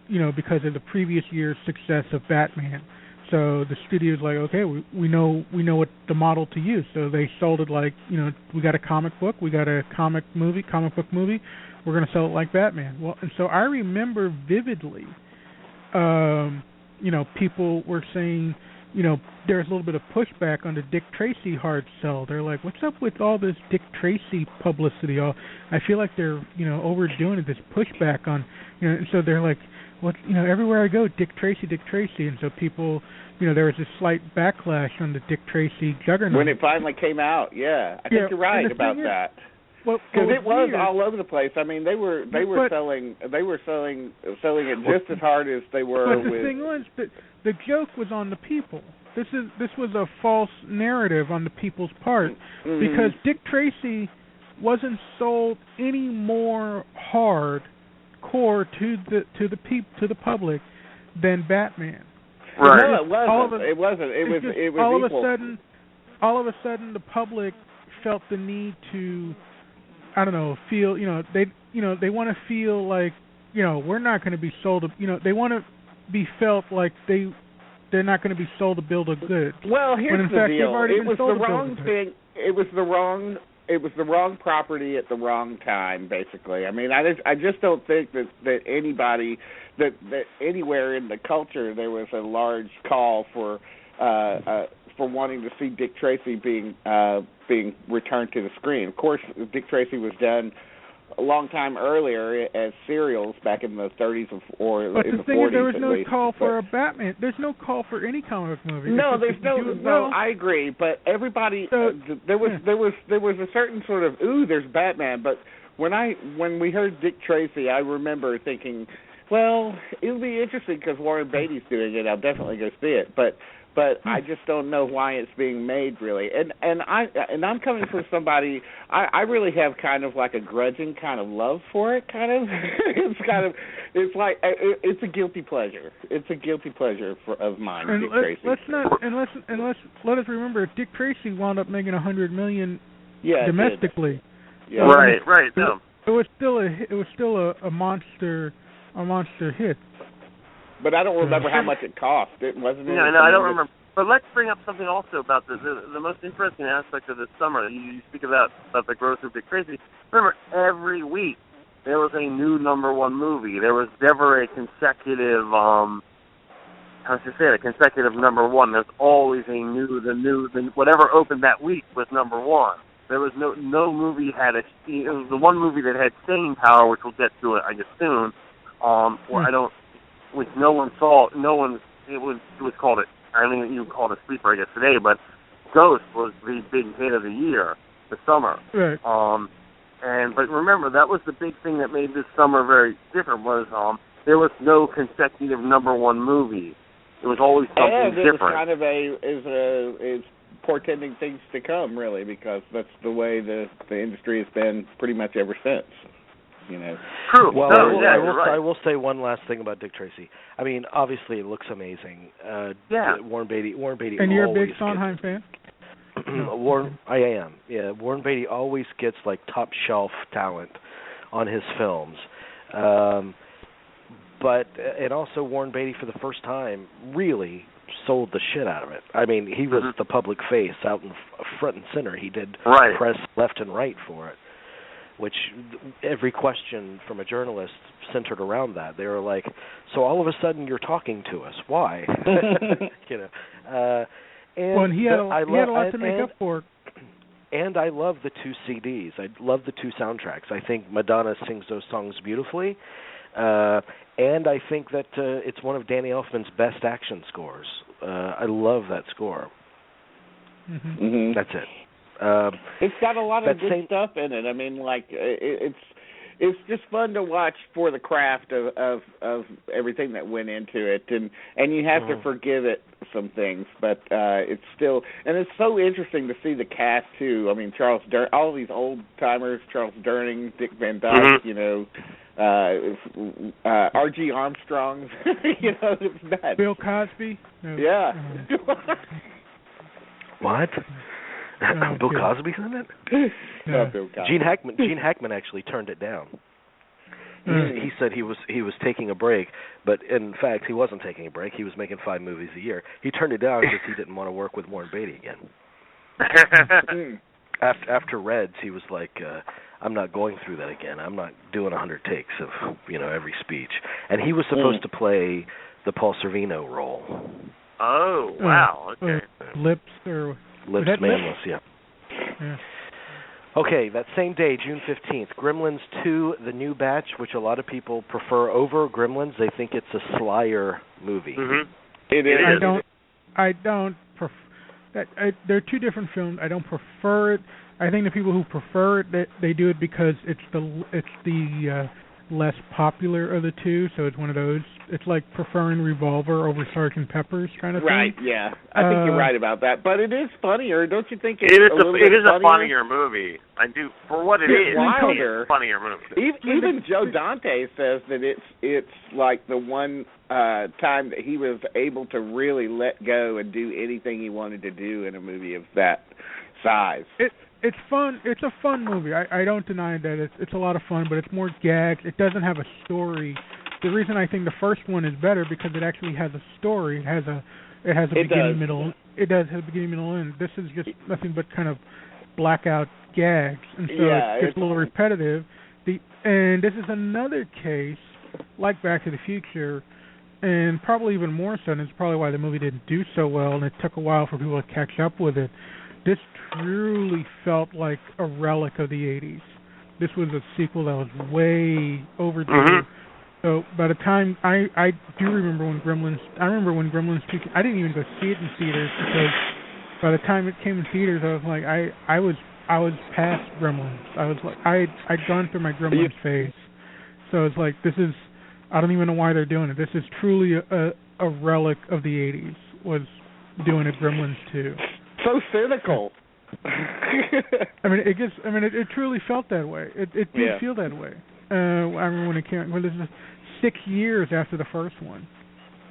because of the previous year's success of Batman. So the studio's like, okay, we know what the model to use. So they sold it like, we got a comic book, we got a comic book movie. We're going to sell it like Batman. Well, and so I remember vividly, people were saying, there's a little bit of pushback on the Dick Tracy hard sell. They're like, what's up with all this Dick Tracy publicity? I feel like they're, overdoing it, this pushback on, and so they're like, everywhere I go, Dick Tracy. And so people, there was a slight backlash on the Dick Tracy juggernaut. When it finally came out, I think you're right about that. Well, because it was weird. all over the place. I mean, they were selling it just as hard as they were. But the thing was that the joke was on the people. This was a false narrative on the people's part, because Dick Tracy wasn't sold any more hardcore to the public than Batman. Right. No, it wasn't. It was all equal. All of a sudden, the public felt the need to, I don't know, feel, they want to feel like, we're not going to be sold, they want to be felt like they're not going to be sold a bill of goods. Well, here's in the fact, deal. It was the wrong thing. It was the wrong property at the wrong time, basically. I mean, I just don't think that anybody, that anywhere in the culture there was a large call for wanting to see Dick Tracy being returned to the screen. Of course, Dick Tracy was done a long time earlier as serials back in the 30s or but in the 40s. But the thing is, there was at no least. call for a Batman. There's no call for any comic book movie. No, there's no. I agree, but everybody there was a certain sort of there's Batman. But when we heard Dick Tracy, I remember thinking, well, it'll be interesting because Warren Beatty's doing it. I'll definitely go see it. But I just don't know why it's being made, really. And I'm coming from somebody, I really have kind of like a grudging kind of love for it. It's a guilty pleasure. It's a guilty pleasure of mine. And Dick Tracy. Let us remember, Dick Tracy wound up making $100 million domestically. Yeah. Right. No. It was still a monster hit. But I don't remember how much it cost. It wasn't. No, I don't remember. But let's bring up something also about the most interesting aspect of this summer. You speak about the growth of Dick Tracy. Remember, every week there was a new number one movie. There was never a consecutive, consecutive number one. There's always whatever opened that week was number one. There was no movie had it was the one movie that had staying power, which we'll get to it, I guess, soon. Which no one saw. It was called it. I don't even call it a sleeper, I guess, today. But Ghost was the big hit of the year, the summer. Right. But remember, that was the big thing that made this summer very different. Was there was no consecutive number one movie. It was always something different. And it was kind of it's portending things to come, really, because that's the way the industry has been pretty much ever since. True. Well, right. I will say one last thing about Dick Tracy. I mean, obviously it looks amazing. Warren Beatty. And you're a big Sondheim fan? I am. Yeah, Warren Beatty always gets like top shelf talent on his films. And also Warren Beatty for the first time really sold the shit out of it. I mean, he was the public face out in front and center. He did press left and right for it. which every question from a journalist centered around that. They were like, "So all of a sudden you're talking to us? Why?" you know. And he had a lot to make up for. And I love the 2 CDs. I love the 2 soundtracks. I think Madonna sings those songs beautifully. And I think that it's one of Danny Elfman's best action scores. I love that score. Mm-hmm. That's it. It's got a lot of good stuff in it. I mean, like it's just fun to watch for the craft of everything that went into it, and you have to forgive it some things, but it's still, and it's so interesting to see the cast too. I mean, Charles all these old timers, Charles Durning, Dick Van Dyke, you know, R.G. Armstrong, you know, it's nuts. Bill Cosby. No. Yeah. What? Bill Cosby's in it? No, Bill Cosby. Gene Hackman actually turned it down. He said he was taking a break, but in fact he wasn't taking a break. He was making 5 movies a year. He turned it down because he didn't want to work with Warren Beatty again. After Reds, he was like, "I'm not going through that again. I'm not doing 100 takes of every speech." And he was supposed to play the Paul Sorvino role. Oh wow! Okay. Lips Manless, yeah. Okay, that same day, June 15th, Gremlins 2, The New Batch, which a lot of people prefer over Gremlins. They think it's a Slyer movie. Mm-hmm. It is. I don't prefer that. They're 2 different films. I don't prefer it. I think the people who prefer it, they do it because it's the less popular of the 2. So it's one of those. It's like preferring Revolver over Sgt. Pepper's kind of thing. Right, yeah. I think you're right about that. But it is funnier, don't you think? It is a funnier movie. I do, for what it is. Wilder. It's a funnier movie. Even Joe Dante says that it's like the one time that he was able to really let go and do anything he wanted to do in a movie of that size. It's fun. It's a fun movie. I don't deny that it's a lot of fun, but it's more gags. It doesn't have a story. The reason I think the first one is better because it actually has a story. It has a beginning, middle. It does have a beginning, middle, end. This is just nothing but kind of blackout gags, and so it's a little repetitive. And this is another case like Back to the Future, and probably even more so. And it's probably why the movie didn't do so well, and it took a while for people to catch up with it. This truly felt like a relic of the 80s. This was a sequel that was way overdue. Mm-hmm. So by the time I do remember when Gremlins 2, I didn't even go see it in theaters because by the time it came in theaters, I was like I was past Gremlins. I was like I'd gone through my Gremlins phase. So it's like I don't even know why they're doing it. This is truly a relic of the 80s. Was doing a Gremlins 2. So cynical. It truly felt that way. It did feel that way. I remember when it came. Well, this is 6 years after the first one,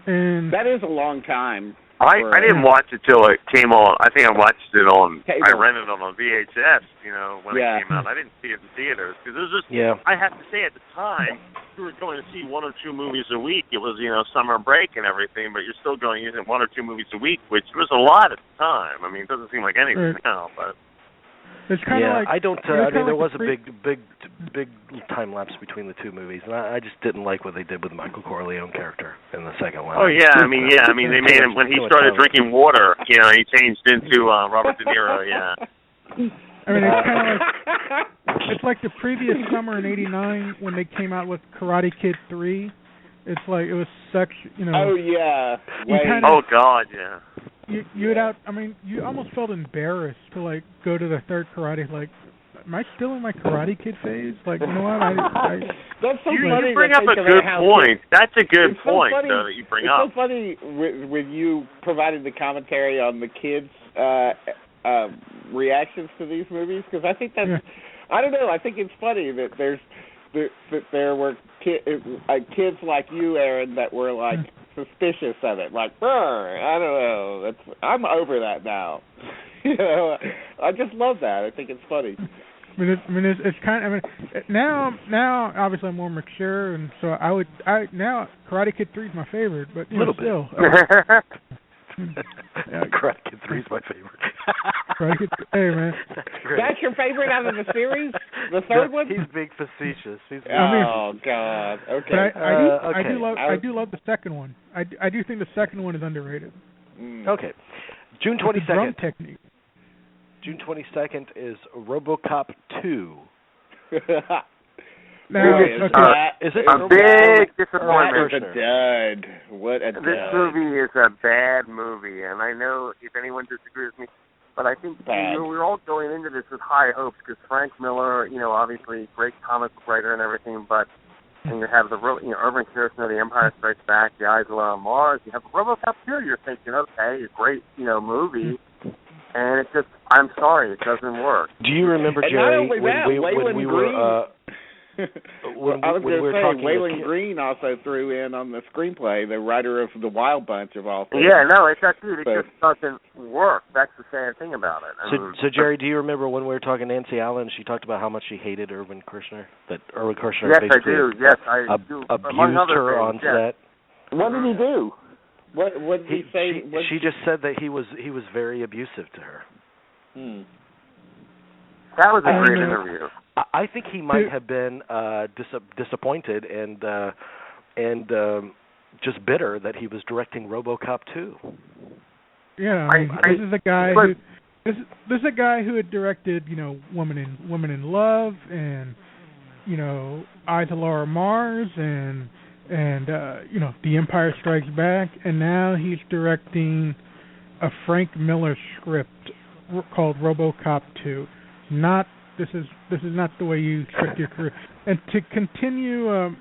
and that is a long time. I didn't watch it till it came on. I think I watched it on. Cable. I rented it on VHS. When it came out, I didn't see it in theaters because it was just. Yeah. I have to say, at the time, you were going to see 1 or 2 movies a week. It was summer break and everything, but you're still going using 1 or 2 movies a week, which was a lot at the time. I mean, it doesn't seem like anything now, but. It's kind of like I don't. There was a big time lapse between the 2 movies, and I just didn't like what they did with the Michael Corleone character in the second one. Oh yeah, I mean they made him when he started drinking water. He changed into Robert De Niro. Yeah. I mean, it's kind of like it's like the previous summer in '89 when they came out with Karate Kid 3. It's like it was such Oh yeah. Oh God, yeah. You almost felt embarrassed to go to the third karate. Like, am I still in my Karate Kid phase? Like, you know what? That's so funny. You bring up a good point. That's a good point that you bring up. It's so funny when you provided the commentary on the kids' reactions to these movies, because I think that's. Yeah. I don't know. I think it's funny that there were kids like you, Aaron, that were like. Suspicious of it, like, I don't know. I'm over that now. I just love that. I think it's funny. It's kind of. Now, obviously, I'm more mature, and so now Karate Kid 3 is my favorite, but still. Karate Kid 3 is my favorite. Hey, man. That's your favorite out of the series? The third one? He's being facetious. Oh, God. Okay. But I do love the second one. I do think the second one is underrated. Okay. June 22nd. The drum technique. June 22nd is RoboCop 2. Is it a big disappointment? That is a dud. What a dud. This movie is a bad movie, and I know if anyone disagrees with me, but I think we're all going into this with high hopes because Frank Miller, obviously great comic book writer and everything, but and you have the Irvin Kershner, The Empire Strikes Back, The Eyes of Mars. You have RoboCop 2. You're thinking, okay, a great movie. And it's just, I'm sorry, it doesn't work. Do you remember, Jerry, when we were... I was going to say, Waylon Green also threw in on the screenplay, the writer of The Wild Bunch of all things. Yeah, no, it's that dude. It just doesn't work. That's the sad thing about it. So, Jerry, do you remember when we were talking to Nancy Allen, she talked about how much she hated Irvin Kershner? That Irvin Kershner yes, basically I do. Yes, I do. Abused her on set. What did he do? What did he say? She just said that he was very abusive to her. That was a great interview. I think he might have been disappointed and just bitter that he was directing RoboCop 2. Yeah, this is a guy who this is a guy who had directed Woman in Love and Eyes of Mars and The Empire Strikes Back, and now he's directing a Frank Miller script called RoboCop 2. This is not the way you script your career. And to continue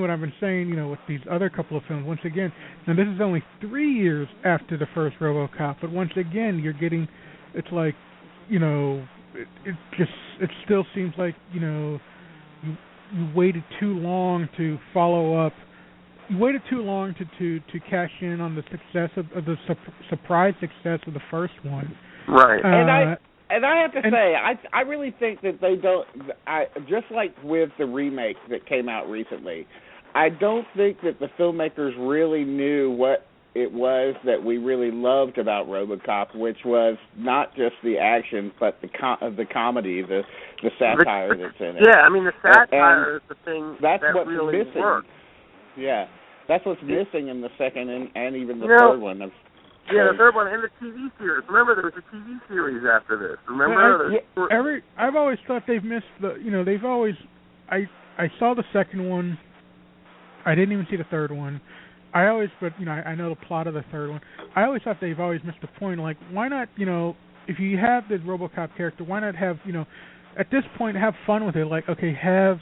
what I've been saying, with these other couple of films, once again, now this is only 3 years after the first RoboCop, but once again you're getting, it's like, it still seems like you waited too long to follow up. You waited too long to cash in on the success of the surprise success of the first one. Right. And I have to say, I really think that they don't. Just like with the remake that came out recently, I don't think that the filmmakers really knew what it was that we really loved about RoboCop, which was not just the action, but the comedy, the satire that's in it. Yeah, I mean the satire is the thing that really missing. Works. Yeah, that's what's missing in the second and even the third one. Yeah, the third one and the TV series. Remember, there was a TV series after this. Remember? I've always thought they've missed they've always. I saw the second one. I didn't even see the third one. I know the plot of the third one. I always thought they've always missed the point. Like, why not? If you have the RoboCop character, why not have at this point have fun with it? Like, okay, have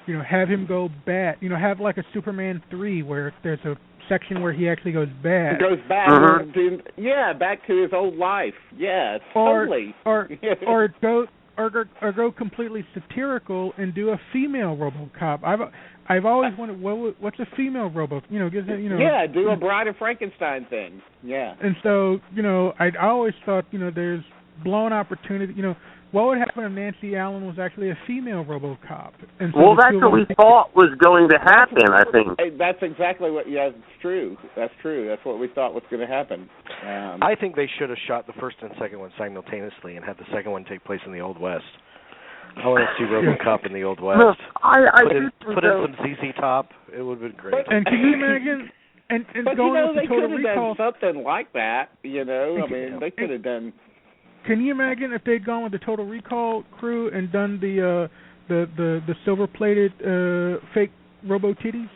him go bad. Have like a Superman 3 where there's a section where he actually goes bad. He goes back back to his old life. Yeah, totally. Or go completely satirical and do a female RoboCop. I've always wondered what's a female RoboCop. Yeah, do a Bride of Frankenstein thing. Yeah. And so I always thought there's blown opportunity. What would happen if Nancy Allen was actually a female RoboCop? And so that's what we thought was going to happen, I think. That's exactly what, it's true. That's true. That's what we thought was going to happen. I think they should have shot the first and second one simultaneously and had the second one take place in the Old West. I want to see RoboCop in the Old West. No, put in some ZZ Top. It would have been great. And can you imagine... And but going with they Total could have Recall, done something like that, I mean, they could have done... Can you imagine if they'd gone with the Total Recall crew and done the silver-plated fake robo-titties?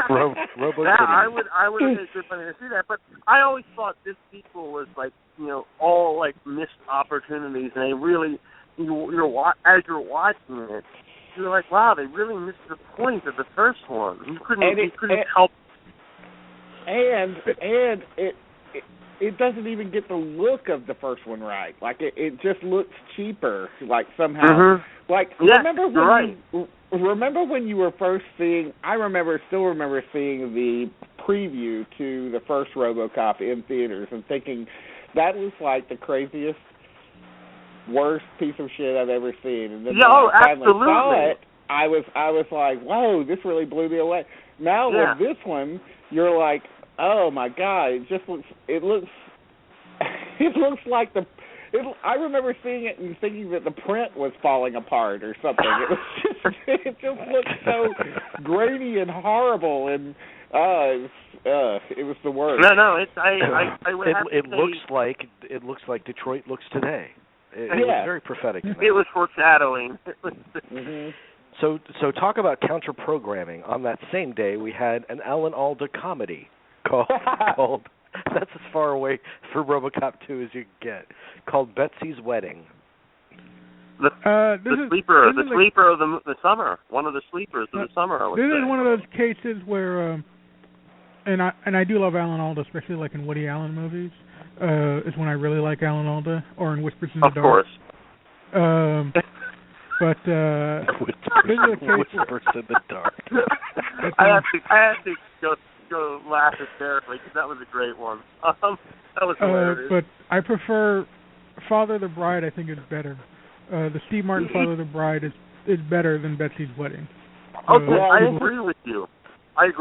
Robo-titties. I would think it's funny to see that, but I always thought this sequel was like, all like missed opportunities, and they really, as you're watching it, you're like, wow, they really missed the point of the first one. You couldn't help. And it doesn't even get the look of the first one right. Like it just looks cheaper. Like somehow. Mm-hmm. Like remember when you were first seeing? Still remember seeing the preview to the first RoboCop in theaters and thinking that was like the craziest, worst piece of shit I've ever seen. And then when I finally saw it, I was like, whoa, this really blew me away. Now with this one, you're like, Oh my God! It looks like I remember seeing it and thinking that the print was falling apart or something. It just looked so grainy and horrible, and it was the worst. No, it looks like Detroit looks today. It was very prophetic. It was foreshadowing. Mm-hmm. So talk about counter programming. On that same day, we had an Alan Alda comedy called that's as far away from RoboCop 2 as you can get, called Betsy's Wedding. The sleeper of the summer. One of the sleepers of the summer. This is one of those cases where, and I do love Alan Alda, especially like in Woody Allen movies. Is when I really like Alan Alda, or in Whispers in the Dark. Of course. But this is a case Whispers in the Dark. I have to go laugh hysterically because that was a great one. That was hilarious. But I prefer Father the Bride. I think is better. The Steve Martin Father the Bride is better than Betsy's Wedding. I agree with you. But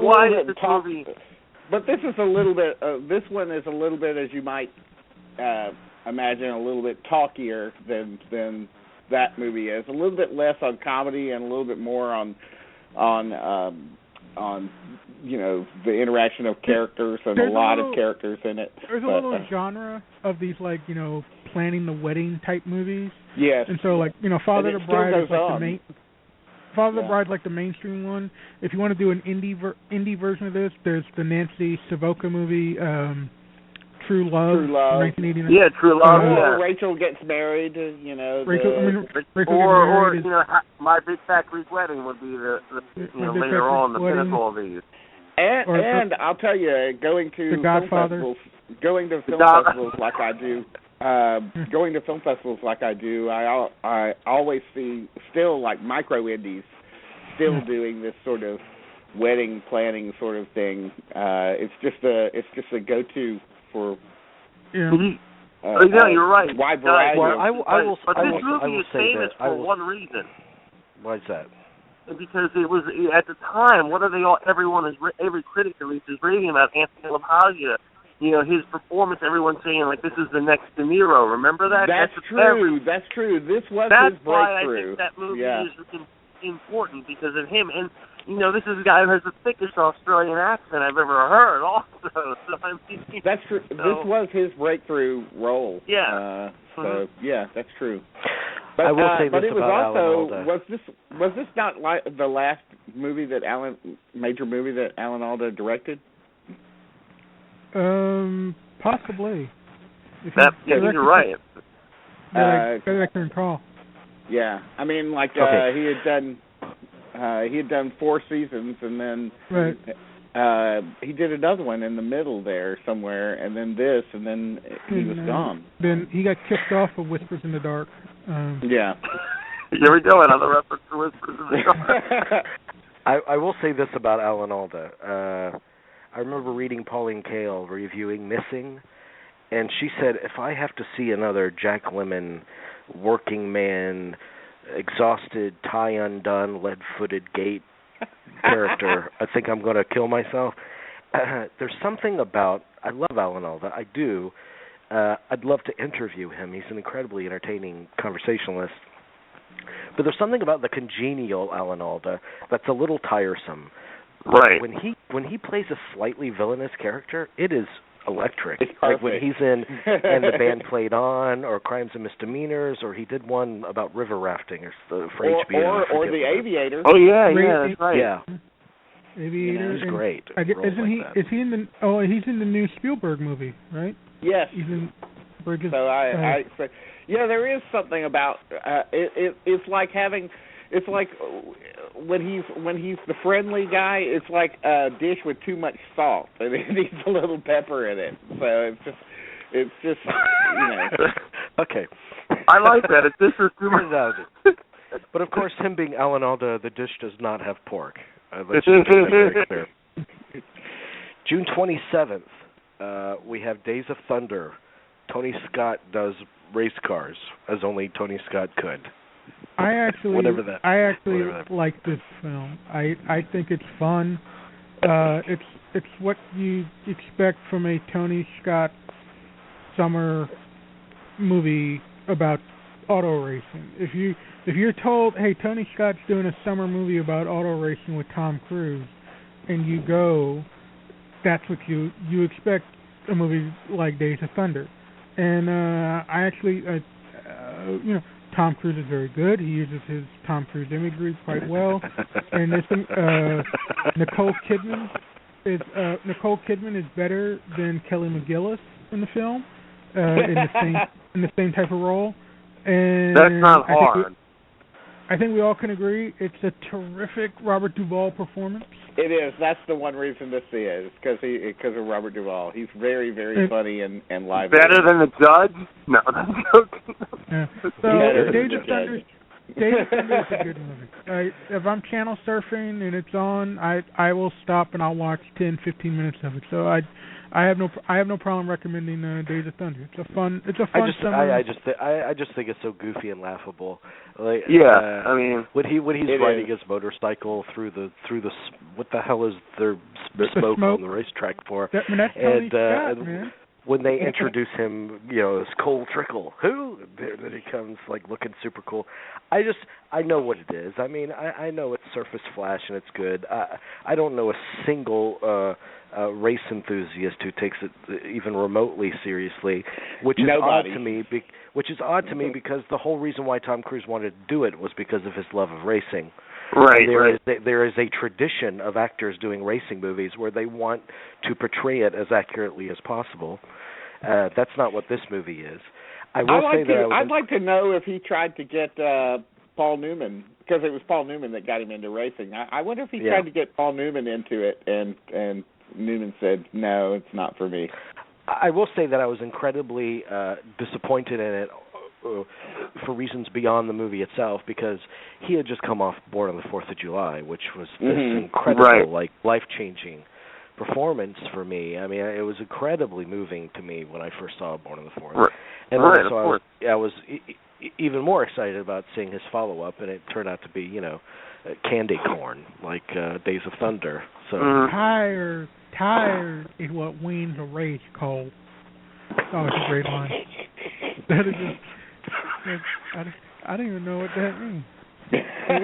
why is this movie? But this is a little bit. This one is a little bit, as you might imagine, a little bit talkier than that movie is. A little bit less on comedy and a little bit more on the interaction of characters and a lot of characters in it. There's a little genre of these planning the wedding type movies. Yes. And so Father the Bride is like the main. Father the Bride's like the mainstream one. If you want to do an indie version of this, there's the Nancy Savoca movie, True Love. 1989. Yeah, True Love. Or Rachel Gets Married. Rachel Gets Married. My Big Fat Greek Wedding would be the later on the pinnacle of these. And I'll tell you, going to The Godfather. film festivals like I do. Going to film festivals like I do, I always see still like micro indies still doing this sort of wedding planning sort of thing. It's just a go-to for. Yeah. You're right. Wide variety. But this movie is famous for one reason. Why is that? Because it was at the time. What are they all? Every critic at least is raving about Anthony LaPaglia. His performance, everyone's saying, this is the next De Niro. Remember that? That's true. That's true. This was his breakthrough. That's why I think that movie is important, because of him. And, this is a guy who has the thickest Australian accent I've ever heard also. So, that's true. This was his breakthrough role. Yeah. That's true. But, I will say this it was about also, Alan Alda. Was this not the last major movie that Alan Alda directed? Possibly. You're right. I can recall. Yeah, I mean, he had done 4 seasons, and then he did another one in the middle there somewhere, and then this, and then he was gone. Then he got kicked off of Whispers in the Dark. Yeah. Here we go, another reference to Whispers in the Dark. I will say this about Alan Alda. I remember reading Pauline Kael reviewing Missing, and she said, if I have to see another Jack Lemmon working man, exhausted, tie undone, lead-footed gait character, I think I'm going to kill myself. There's something about, I love Alan Alda, I do. I'd love to interview him. He's an incredibly entertaining conversationalist. But there's something about the congenial Alan Alda that's a little tiresome. Right. When he plays a slightly villainous character, it is electric. It's like when he's in And the Band Played On, or Crimes and Misdemeanors, or he did one about river rafting for HBO. Or The Aviator. Oh yeah, that's right. Yeah. Aviator. He's great. Isn't he? Is he in the? Oh, he's in the new Spielberg movie, right? Yes. He's in Bridges. So there is something about it's like having. It's like when he's the friendly guy, it's like a dish with too much salt, and it needs a little pepper in it. So it's just Okay. I like that. This is too much. But of course, him being Alan Alda, the dish does not have pork. Let's just make that very clear. June 27th, we have Days of Thunder. Tony Scott does race cars, as only Tony Scott could. I actually like this film. I think it's fun. it's what you expect from a Tony Scott summer movie about auto racing. If you're told, hey, Tony Scott's doing a summer movie about auto racing with Tom Cruise, and you go, that's what you expect a movie like Days of Thunder. And I actually, Tom Cruise is very good. He uses his Tom Cruise imagery quite well. And this Nicole Kidman is better than Kelly McGillis in the film, in the same type of role. And that's not hard. I think we all can agree it's a terrific Robert Duvall performance. It is. That's the one reason to see it. It's because of Robert Duvall. He's very, very funny and lively. Better than the judge? No, I'm joking. Yeah. So Days of Thunder is a good movie. If I'm channel surfing and it's on, I will stop and I'll watch 10, 15 minutes of it. So I have no problem recommending Days of Thunder. It's a fun summer. I just think it's so goofy and laughable. Like, I mean, when he's riding his motorcycle through the what the hell is there smoke on the racetrack for? That's Tony Scott, man. When they introduce him, as Cole Trickle, then he comes like looking super cool. I know what it is. I mean, I know it's surface flash and it's good. I don't know a single race enthusiast who takes it even remotely seriously, which is odd to me. Because the whole reason why Tom Cruise wanted to do it was because of his love of racing. Right. There is a tradition of actors doing racing movies where they want to portray it as accurately as possible. That's not what this movie is. I'd like to know if he tried to get Paul Newman, because it was Paul Newman that got him into racing. I wonder if he tried to get Paul Newman into it, and Newman said, no, it's not for me. I will say that I was incredibly disappointed in it for reasons beyond the movie itself, because he had just come off Born on the 4th of July, which was this incredible, life-changing performance for me. I mean, it was incredibly moving to me when I first saw Born on the 4th. Right. And also I was even more excited about seeing his follow-up, and it turned out to be, candy corn, like Days of Thunder. So Tired is what wins a race, Cole. Oh, it's a great line. That is just... I don't even know what that means. But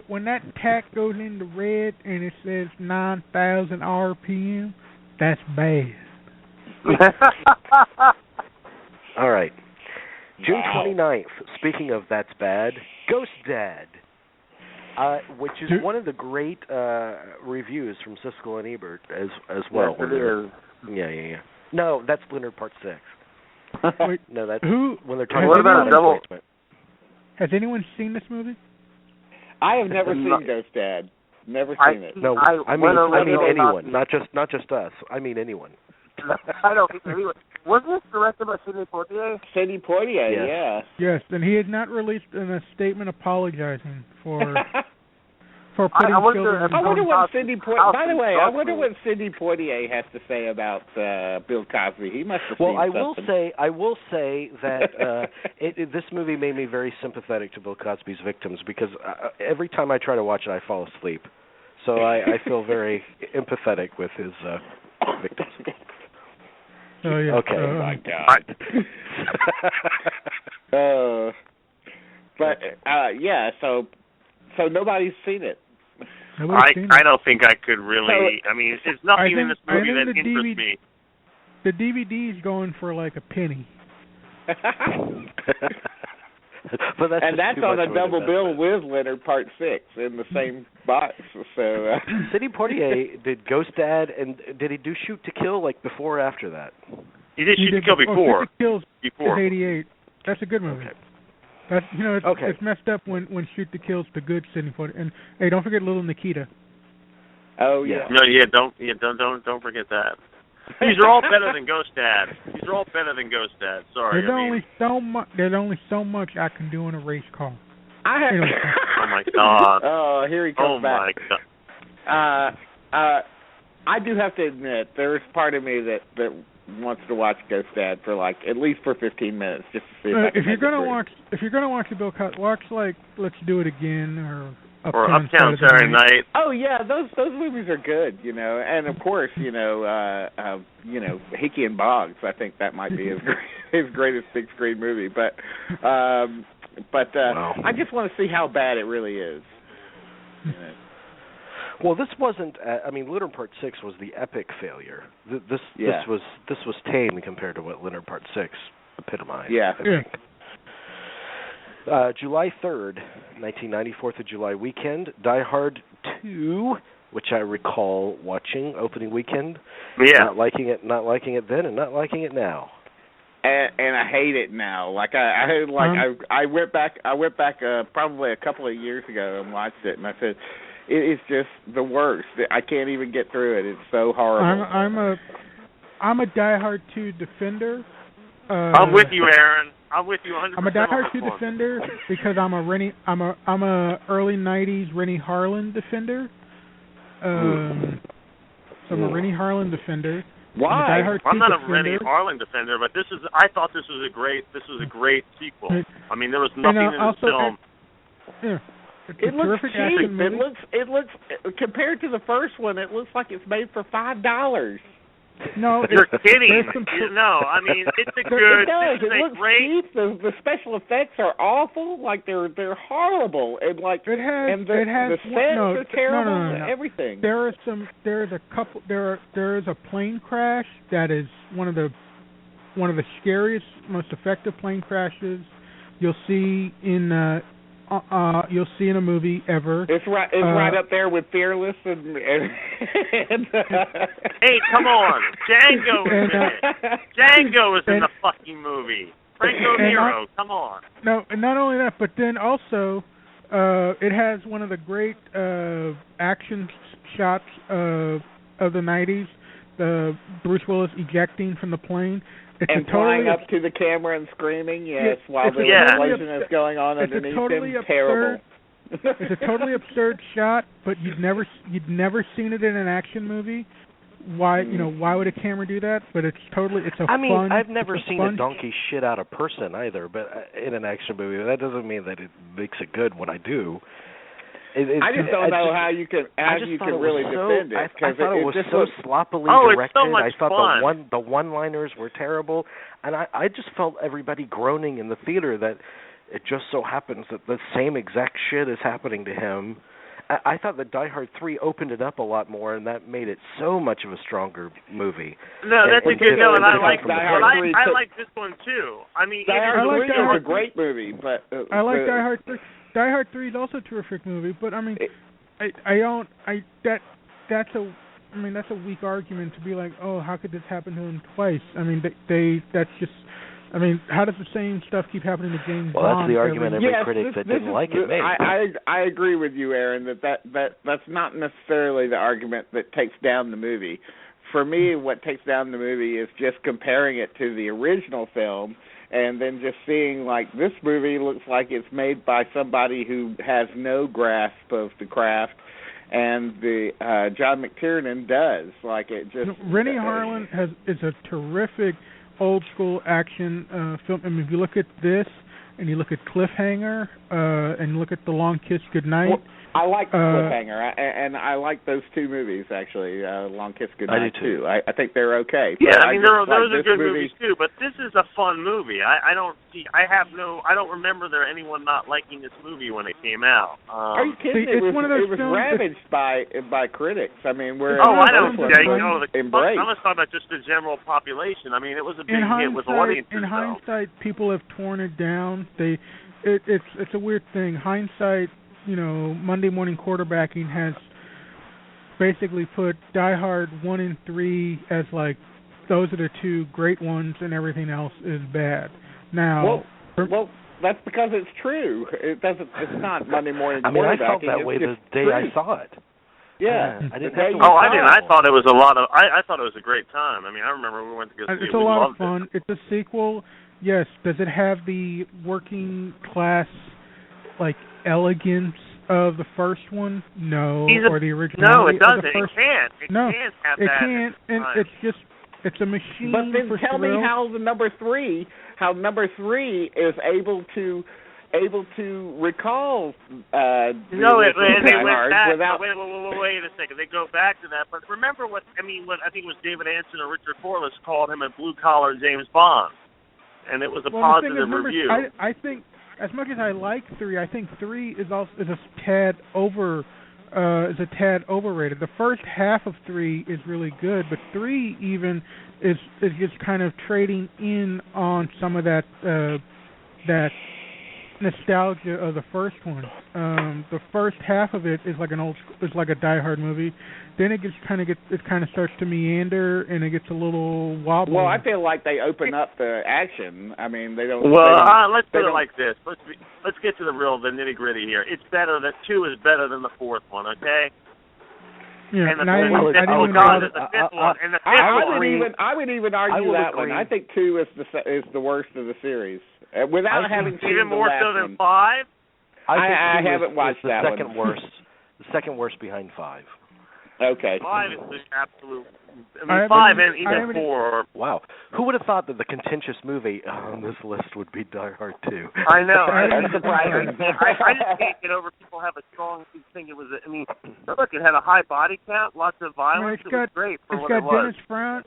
when that tack goes into red and it says 9,000 RPM, that's bad. All right. June 29th, speaking of that's bad, Ghost Dad, which is one of the great reviews from Siskel and Ebert as well. Yes, it is. Yeah. No, that's Leonard Part 6. Wait, no, that's who? When they're talking what about double? Has anyone seen this movie? I have never seen Ghost Dad. Never seen it. No, I mean anyone, not just us. I mean anyone. I don't think anyone. Wasn't this directed by Sidney Poitier? Sidney Poitier, yes. Yeah. Yes, and he had not released a statement apologizing for putting children. I wonder what Sidney Poitier. By the way, I wonder what Sidney Poitier has to say about Bill Cosby. He must have seen something. I will say that this movie made me very sympathetic to Bill Cosby's victims, because every time I try to watch it, I fall asleep. So I feel very empathetic with his victims. Oh yeah. Okay. Oh my God. So nobody's seen it. I don't think I could really. I mean, there's nothing in this movie that interests me. The DVD's going for like a penny. But that's on a double bill with Leonard Part 6 in the same box. So Sidney Poitier did Ghost Dad, and did he do Shoot to Kill like before or after that? He did Shoot to Kill before. Shoot to Kill is 88. That's a good movie. Okay. That's it's messed up when Shoot to Kill's the good Sidney Poitier. And hey, don't forget Little Nikita. Oh yeah. No, don't forget that. These are all better than Ghost Dad. Sorry. There's only so much I can do in a race car. Oh my God. Oh, here he comes back. Oh my God. I do have to admit, there's part of me that wants to watch Ghost Dad for at least for 15 minutes just to see if I can if you're gonna watch the Bill Cosby, watch like Let's Do It Again or or Uptown Saturday Night. Oh yeah, those movies are good, and of course, Hickey and Boggs. I think that might be his greatest big screen movie. But Wow. I just want to see how bad it really is. Well, this wasn't. Leonard Part 6 was the epic failure. This was tame compared to what Leonard Part 6 epitomized. Yeah. I think. July 3rd, 1990, 4th of July weekend, Die Hard 2, which I recall watching opening weekend. Yeah. Not liking it then, and not liking it now. And I hate it now. Like I went back probably a couple of years ago and watched it, and I said, it is just the worst. I can't even get through it. It's so horrible. I'm a Die Hard 2 defender. I'm with you, Aaron. I'm with you 100%. I'm a Die Hard 2 defender because I'm a early '90s Rennie Harlan defender. So I'm a Rennie Harlan defender. Why? I'm not a Rennie Harlan defender, but I thought this was a great sequel. I mean, there was nothing in the film. It looks cheap. It looks compared to the first one, it looks like it's made for $5. No, you're kidding. No, I mean it's a good. It does. It looks great. cheap. The special effects are awful. Like they're horrible. And like the sets are terrible. No. Everything. There is a plane crash that is one of the scariest, most effective plane crashes you'll see in a movie ever. It's right up there with Fearless and Hey, come on, Django is in it. Django is in the fucking movie. Franco Nero, come on. No, and not only that, but then also it has one of the great action shots of the '90s. Bruce Willis ejecting from the plane. And flying up to the camera and screaming, while the explosion is going on underneath him. Terrible. It's a totally absurd shot, but you'd never seen it in an action movie. Why would a camera do that? But it's fun. I've never seen a donkey shit out a person either, but in an action movie, that doesn't mean that it makes it good when I do. I just don't know how you can really defend it. I thought it was so sloppily directed. It's so much I thought fun. the one-liners were terrible, and I just felt everybody groaning in the theater that it just so happens that the same exact shit is happening to him. I thought that Die Hard 3 opened it up a lot more, and that made it so much of a stronger movie. No, that's a good and I like Die Hard 3. I like this one too. I mean, Die Hard 3 is a great movie, but I like Die Hard 3. Die Hard 3 is also a terrific movie, but I mean, that's a weak argument to be like, oh, how could this happen to him twice? I mean, that's just. I mean, how does the same stuff keep happening to James Bond? Well, that's the argument every critic that didn't like it made. I agree with you, Aaron, that's not necessarily the argument that takes down the movie. For me, what takes down the movie is just comparing it to the original film and then just seeing, like, this movie looks like it's made by somebody who has no grasp of the craft, and the John McTiernan does. Like, it just... Rennie Harlan is a terrific old-school action film. I mean, if you look at this, and you look at Cliffhanger, and you look at The Long Kiss Goodnight... Well, I like Cliffhanger, and I like those two movies, actually, Long Kiss Goodnight, I do too. I think they're okay. Yeah, I mean, those are good movies, too, but this is a fun movie. I don't remember anyone not liking this movie when it came out. Are you kidding? It was ravaged by critics. I mean, I don't think I'm talking about just the general population. I mean, it was a big hit with audiences. In hindsight, people have torn it down. It's a weird thing. Hindsight, Monday morning quarterbacking has basically put Die Hard 1 and 3 as like those are the two great ones, and everything else is bad. Now, well, that's because it's true. It's not Monday morning quarterbacking. I mean, I felt that way the day I saw it. Yeah, I didn't have to. I didn't. I thought it was a lot of. I thought it was a great time. I mean, I remember we went to go see it. It's a lot of fun. It's a sequel. Yes. Does it have the working class elegance of the first one? No. Or the original? No, it doesn't. It can't. It can't have that. It can't, and it's a machine. But then for tell me how number three is able to able to recall no, they went back. without... Wait a second. They go back to that. But remember what I think it was David Anson or Richard Corliss called him a blue-collar James Bond. And it was a positive review. I think, as much as I like 3, I think 3 is a tad overrated. The first half of 3 is really good, but 3 even is just kind of trading in on some of that nostalgia of the first one. The first half of it is like a Die Hard movie. Then it kind of starts to meander and it gets a little wobbly. Well, I feel like they open up the action. I mean, they don't. Let's put it like this. Let's get to the nitty gritty here. It's better that 2 is better than the 4th one. Okay. Yeah, and I would even argue that one. I think 2 is the worst of the series, without having seen even more so than 5. I haven't watched that one. The second worst behind 5. Okay. 5 is the absolute. I mean, 5 and even 4. Wow. Who would have thought that the contentious movie on this list would be Die Hard 2? I know. That's surprising. I just can't get over people have a strong thing. It was. I mean, look, it had a high body count, lots of violence. It was great for what it was.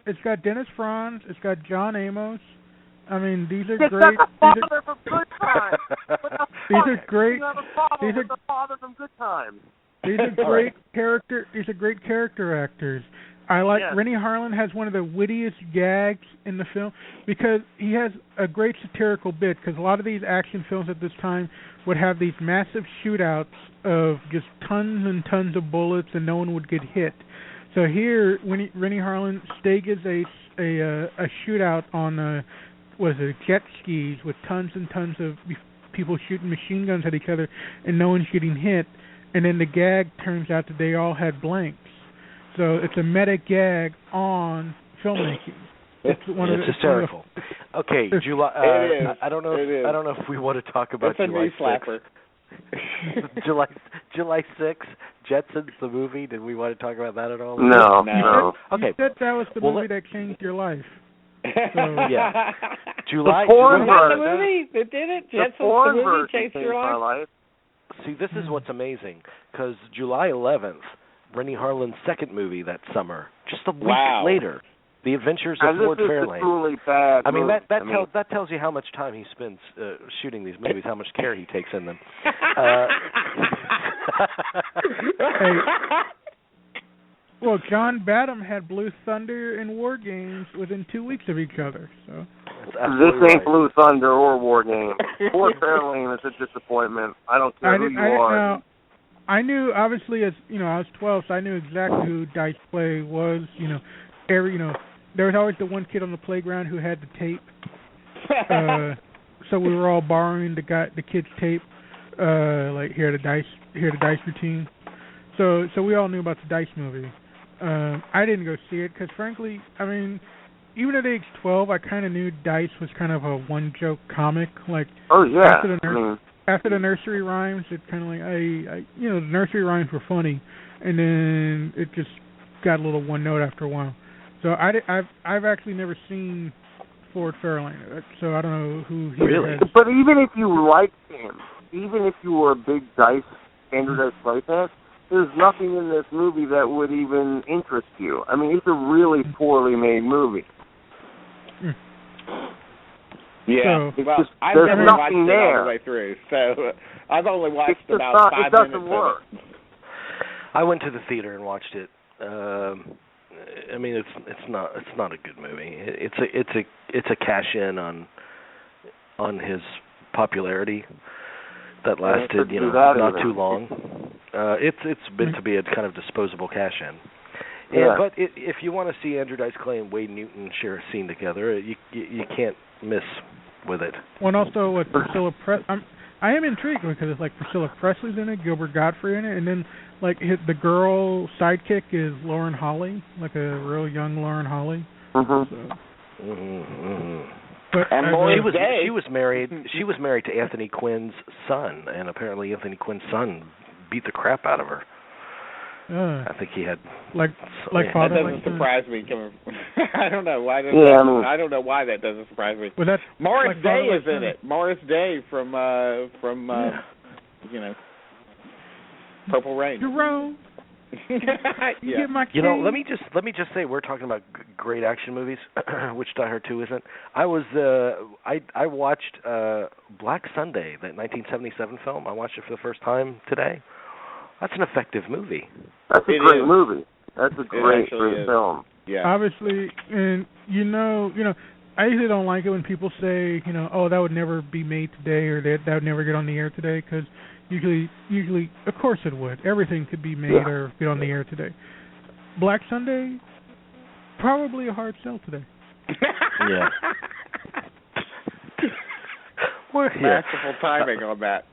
It's got Dennis Franz. It's got John Amos. I mean, these are great. These are great. You have a father with a father from Good Times. These are great character. These are great character actors. I like Rennie Harlan has one of the wittiest gags in the film because he has a great satirical bit. Because a lot of these action films at this time would have these massive shootouts of just tons and tons of bullets and no one would get hit. So here, Rennie Harlan stages a shootout on jet skis with tons and tons of people shooting machine guns at each other and no one's getting hit. And then the gag turns out that they all had blanks. So it's a meta gag on filmmaking. It's hysterical. Okay, July. I don't know if we want to talk about July 6th. July 6th, Jetsons the movie. Did we want to talk about that at all? No. Okay. You said that was the movie that changed your life. So, yeah. July. The movie that did it. Jetsons the movie changed your life. See, this is what's amazing because July 11th. Rennie Harlan's second movie that summer, just a week later, The Adventures of Lord Fairlane. Truly bad. I mean, that tells you how much time he spends shooting these movies, how much care he takes in them. Well, John Badham had Blue Thunder and War Games within 2 weeks of each other. So this ain't Blue Thunder or War Games. Lord Fairlane is a disappointment. I don't care who you are. I knew, obviously, as I was 12, so I knew exactly who Dice Clay was. There was always the one kid on the playground who had the tape. So we were all borrowing the kid's tape, like here the Dice routine. So we all knew about the Dice movie. I didn't go see it because, frankly, I mean, even at age 12, I kind of knew Dice was kind of a one-joke comic. Like, after the nursery rhymes, it's kind of like the nursery rhymes were funny, and then it just got a little one note after a while. So I've actually never seen Lord Fairlane, so I don't know who he is. But even if you liked him, even if you were a big Andrew Dice Clay fan, there's nothing in this movie that would even interest you. I mean, it's a really poorly made movie. Yeah, so, well, I've never watched it all the way through, so I've only watched about 5 minutes. It doesn't work. I went to the theater and watched it. I mean, it's not a good movie. It's a cash in on his popularity that lasted not too long. It's meant to be a kind of disposable cash in. Yeah. But if you want to see Andrew Dice Clay and Wade Newton share a scene together, you can't miss with it. Well, and also with Priscilla I am intrigued because it's like Priscilla Presley's in it, Gilbert Gottfried in it, and then like the girl sidekick is Lauren Holly, like a real young Lauren Holly. Mm-hmm. So. But she was married. She was married to Anthony Quinn's son, and apparently Anthony Quinn's son beat the crap out of her. I think he had like that Father doesn't Like Son. surprise me. Coming from, I don't know why. I don't know why that doesn't surprise me. Well, that's Morris like Day Father is Like in Son. it. Morris Day from Purple Rain. Jerome. Yeah. Get my You know, cane. let me just say, we're talking about great action movies, which Die Hard 2 isn't. I watched Black Sunday, that 1977 film. I watched it for the first time today. That's an effective movie. That's a great movie. That's a great film. Yeah. Obviously, and you know, I usually don't like it when people say, oh, that would never be made today, or that would never get on the air today, because usually, of course it would. Everything could be made or get on the air today. Black Sunday, probably a hard sell today. Yeah. Masterful timing on that.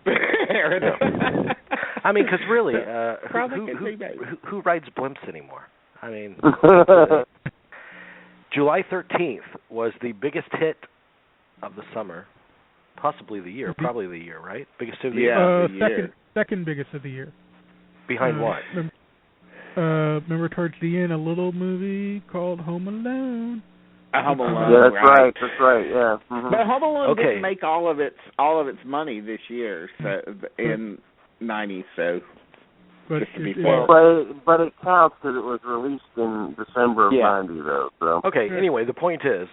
I mean, because really, who rides blimps anymore? I mean, July 13th was the biggest hit of the summer, possibly the year, probably the year, right? Biggest hit of the year? Second biggest of the year. Behind what? Remember towards the end, a little movie called Home Alone. Home Alone. Yeah, that's right. Yeah. Mm-hmm. But Home Alone didn't make all of its money this year, so in '90s. So, but just to be fair. But it counts because it was released in December of '90, though. So. Okay. Anyway, the point is,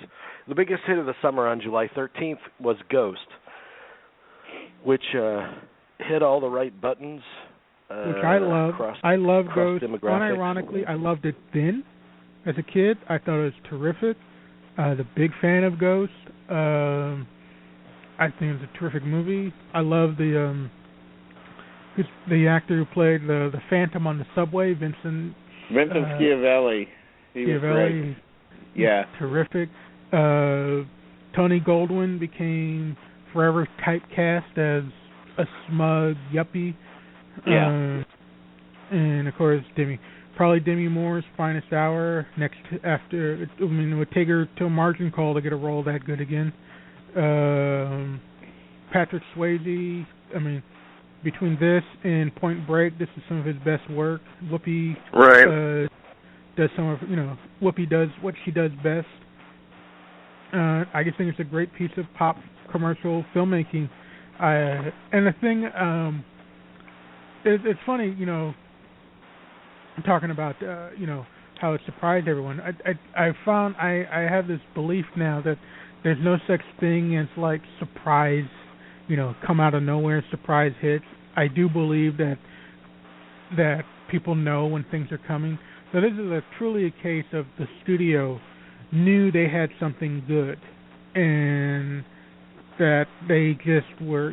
the biggest hit of the summer on July 13th was Ghost, which hit all the right buttons. Which I love. I love Ghost. Unironically, I loved it then. As a kid, I thought it was terrific. The big fan of Ghost. I think it's a terrific movie. I love the actor who played the Phantom on the subway, Vincent Schiavelli. He was great. Yeah. Terrific. Tony Goldwyn became forever typecast as a smug yuppie. Yeah. And of course, Demi Moore's finest hour. It would take her to a margin call to get a role that good again. Patrick Swayze. I mean, between this and Point Break, this is some of his best work. Whoopi does some of Whoopi does what she does best. I just think it's a great piece of pop commercial filmmaking. And the thing, it's funny, I'm talking about how it surprised everyone. I found I have this belief now that there's no such thing as like surprise, come out of nowhere surprise hits. I do believe that people know when things are coming. So this is truly a case of the studio knew they had something good, and that they just were,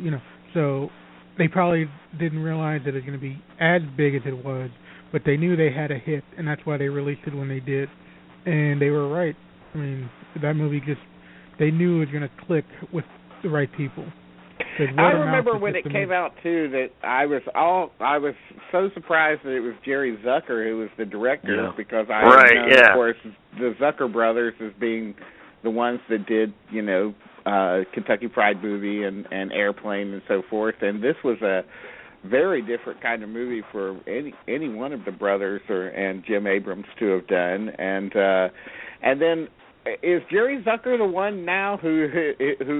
so they probably didn't realize that it was going to be as big as it was, but they knew they had a hit, and that's why they released it when they did, and they were right. I mean, that movie they knew it was going to click with the right people. I remember when it came out too that I was so surprised that it was Jerry Zucker who was the director, because I know, of course, the Zucker brothers as being the ones that did Kentucky Fried Movie and Airplane and so forth, and this was a very different kind of movie for any one of the brothers and Jim Abrams to have done, and then. Is Jerry Zucker the one now who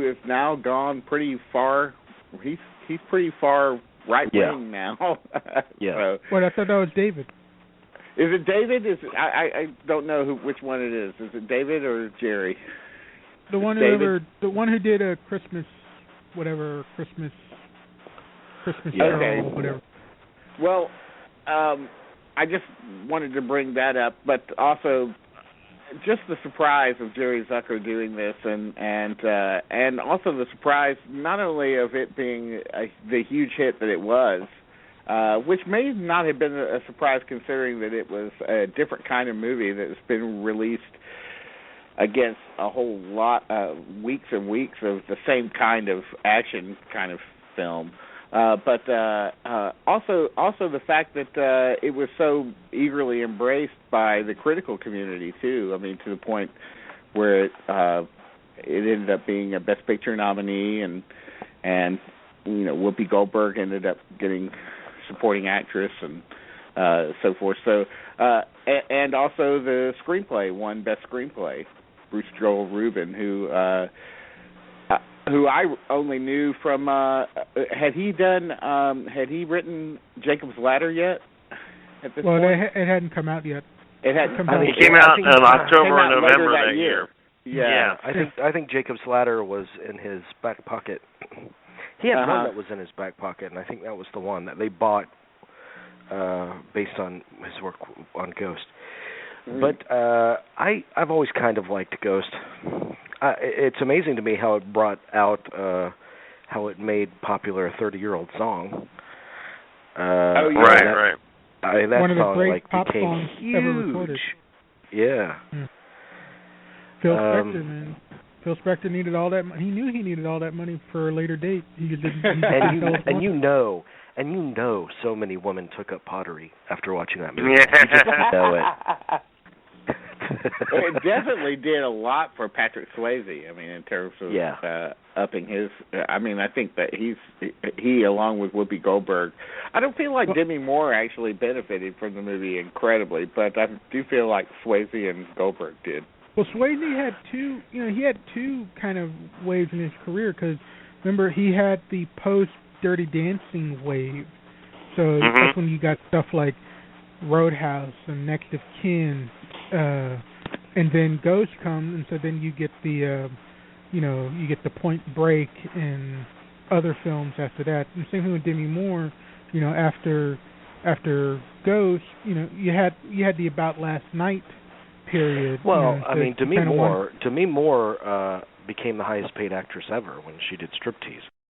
has now gone pretty far? He's pretty far right wing now. Yeah. So, well, I thought that was David. Is it David? I don't know which one it is. Is it David or Jerry? The one who did a Christmas Carol, whatever. Well, I just wanted to bring that up, but also. Just the surprise of Jerry Zucker doing this, and also the surprise not only of it being the huge hit that it was, which may not have been a surprise considering that it was a different kind of movie that's been released against a whole lot weeks and weeks of the same kind of action kind of film. But also the fact that it was so eagerly embraced by the critical community too. I mean, to the point where it ended up being a Best Picture nominee, and Whoopi Goldberg ended up getting supporting actress, and so forth. So, and also the screenplay won Best Screenplay. Bruce Joel Rubin, who I only knew from had he written Jacob's Ladder yet? At this point? It hadn't come out yet. It hadn't come out. It came out in October or November that year. Yeah. I think Jacob's Ladder was in his back pocket. He had one that was in his back pocket, and I think that was the one that they bought based on his work on Ghost. But I've always kind of liked Ghost. It's amazing to me how it brought out, how it made popular a 30-year-old song. Right. That one of the song great pop became songs huge. ever recorded. Yeah. Phil Spector, man. Phil Spector needed all that. He knew he needed all that money for a later date. And you know, so many women took up pottery after watching that movie. Yeah. You just know it. It definitely did a lot for Patrick Swayze. I mean, in terms of upping his. I mean, I think that he along with Whoopi Goldberg. I don't feel like Demi Moore actually benefited from the movie incredibly, but I do feel like Swayze and Goldberg did. Well, Swayze had two. He had two kind of waves in his career because remember he had the post Dirty Dancing wave. So that's when you got stuff like Roadhouse and Next of Kin. And then Ghost comes, and so then you get the, you get the Point Break and other films after that. And same thing with Demi Moore, after Ghost, you had the About Last Night period. Well, I mean, Demi Moore became the highest paid actress ever when she did Striptease.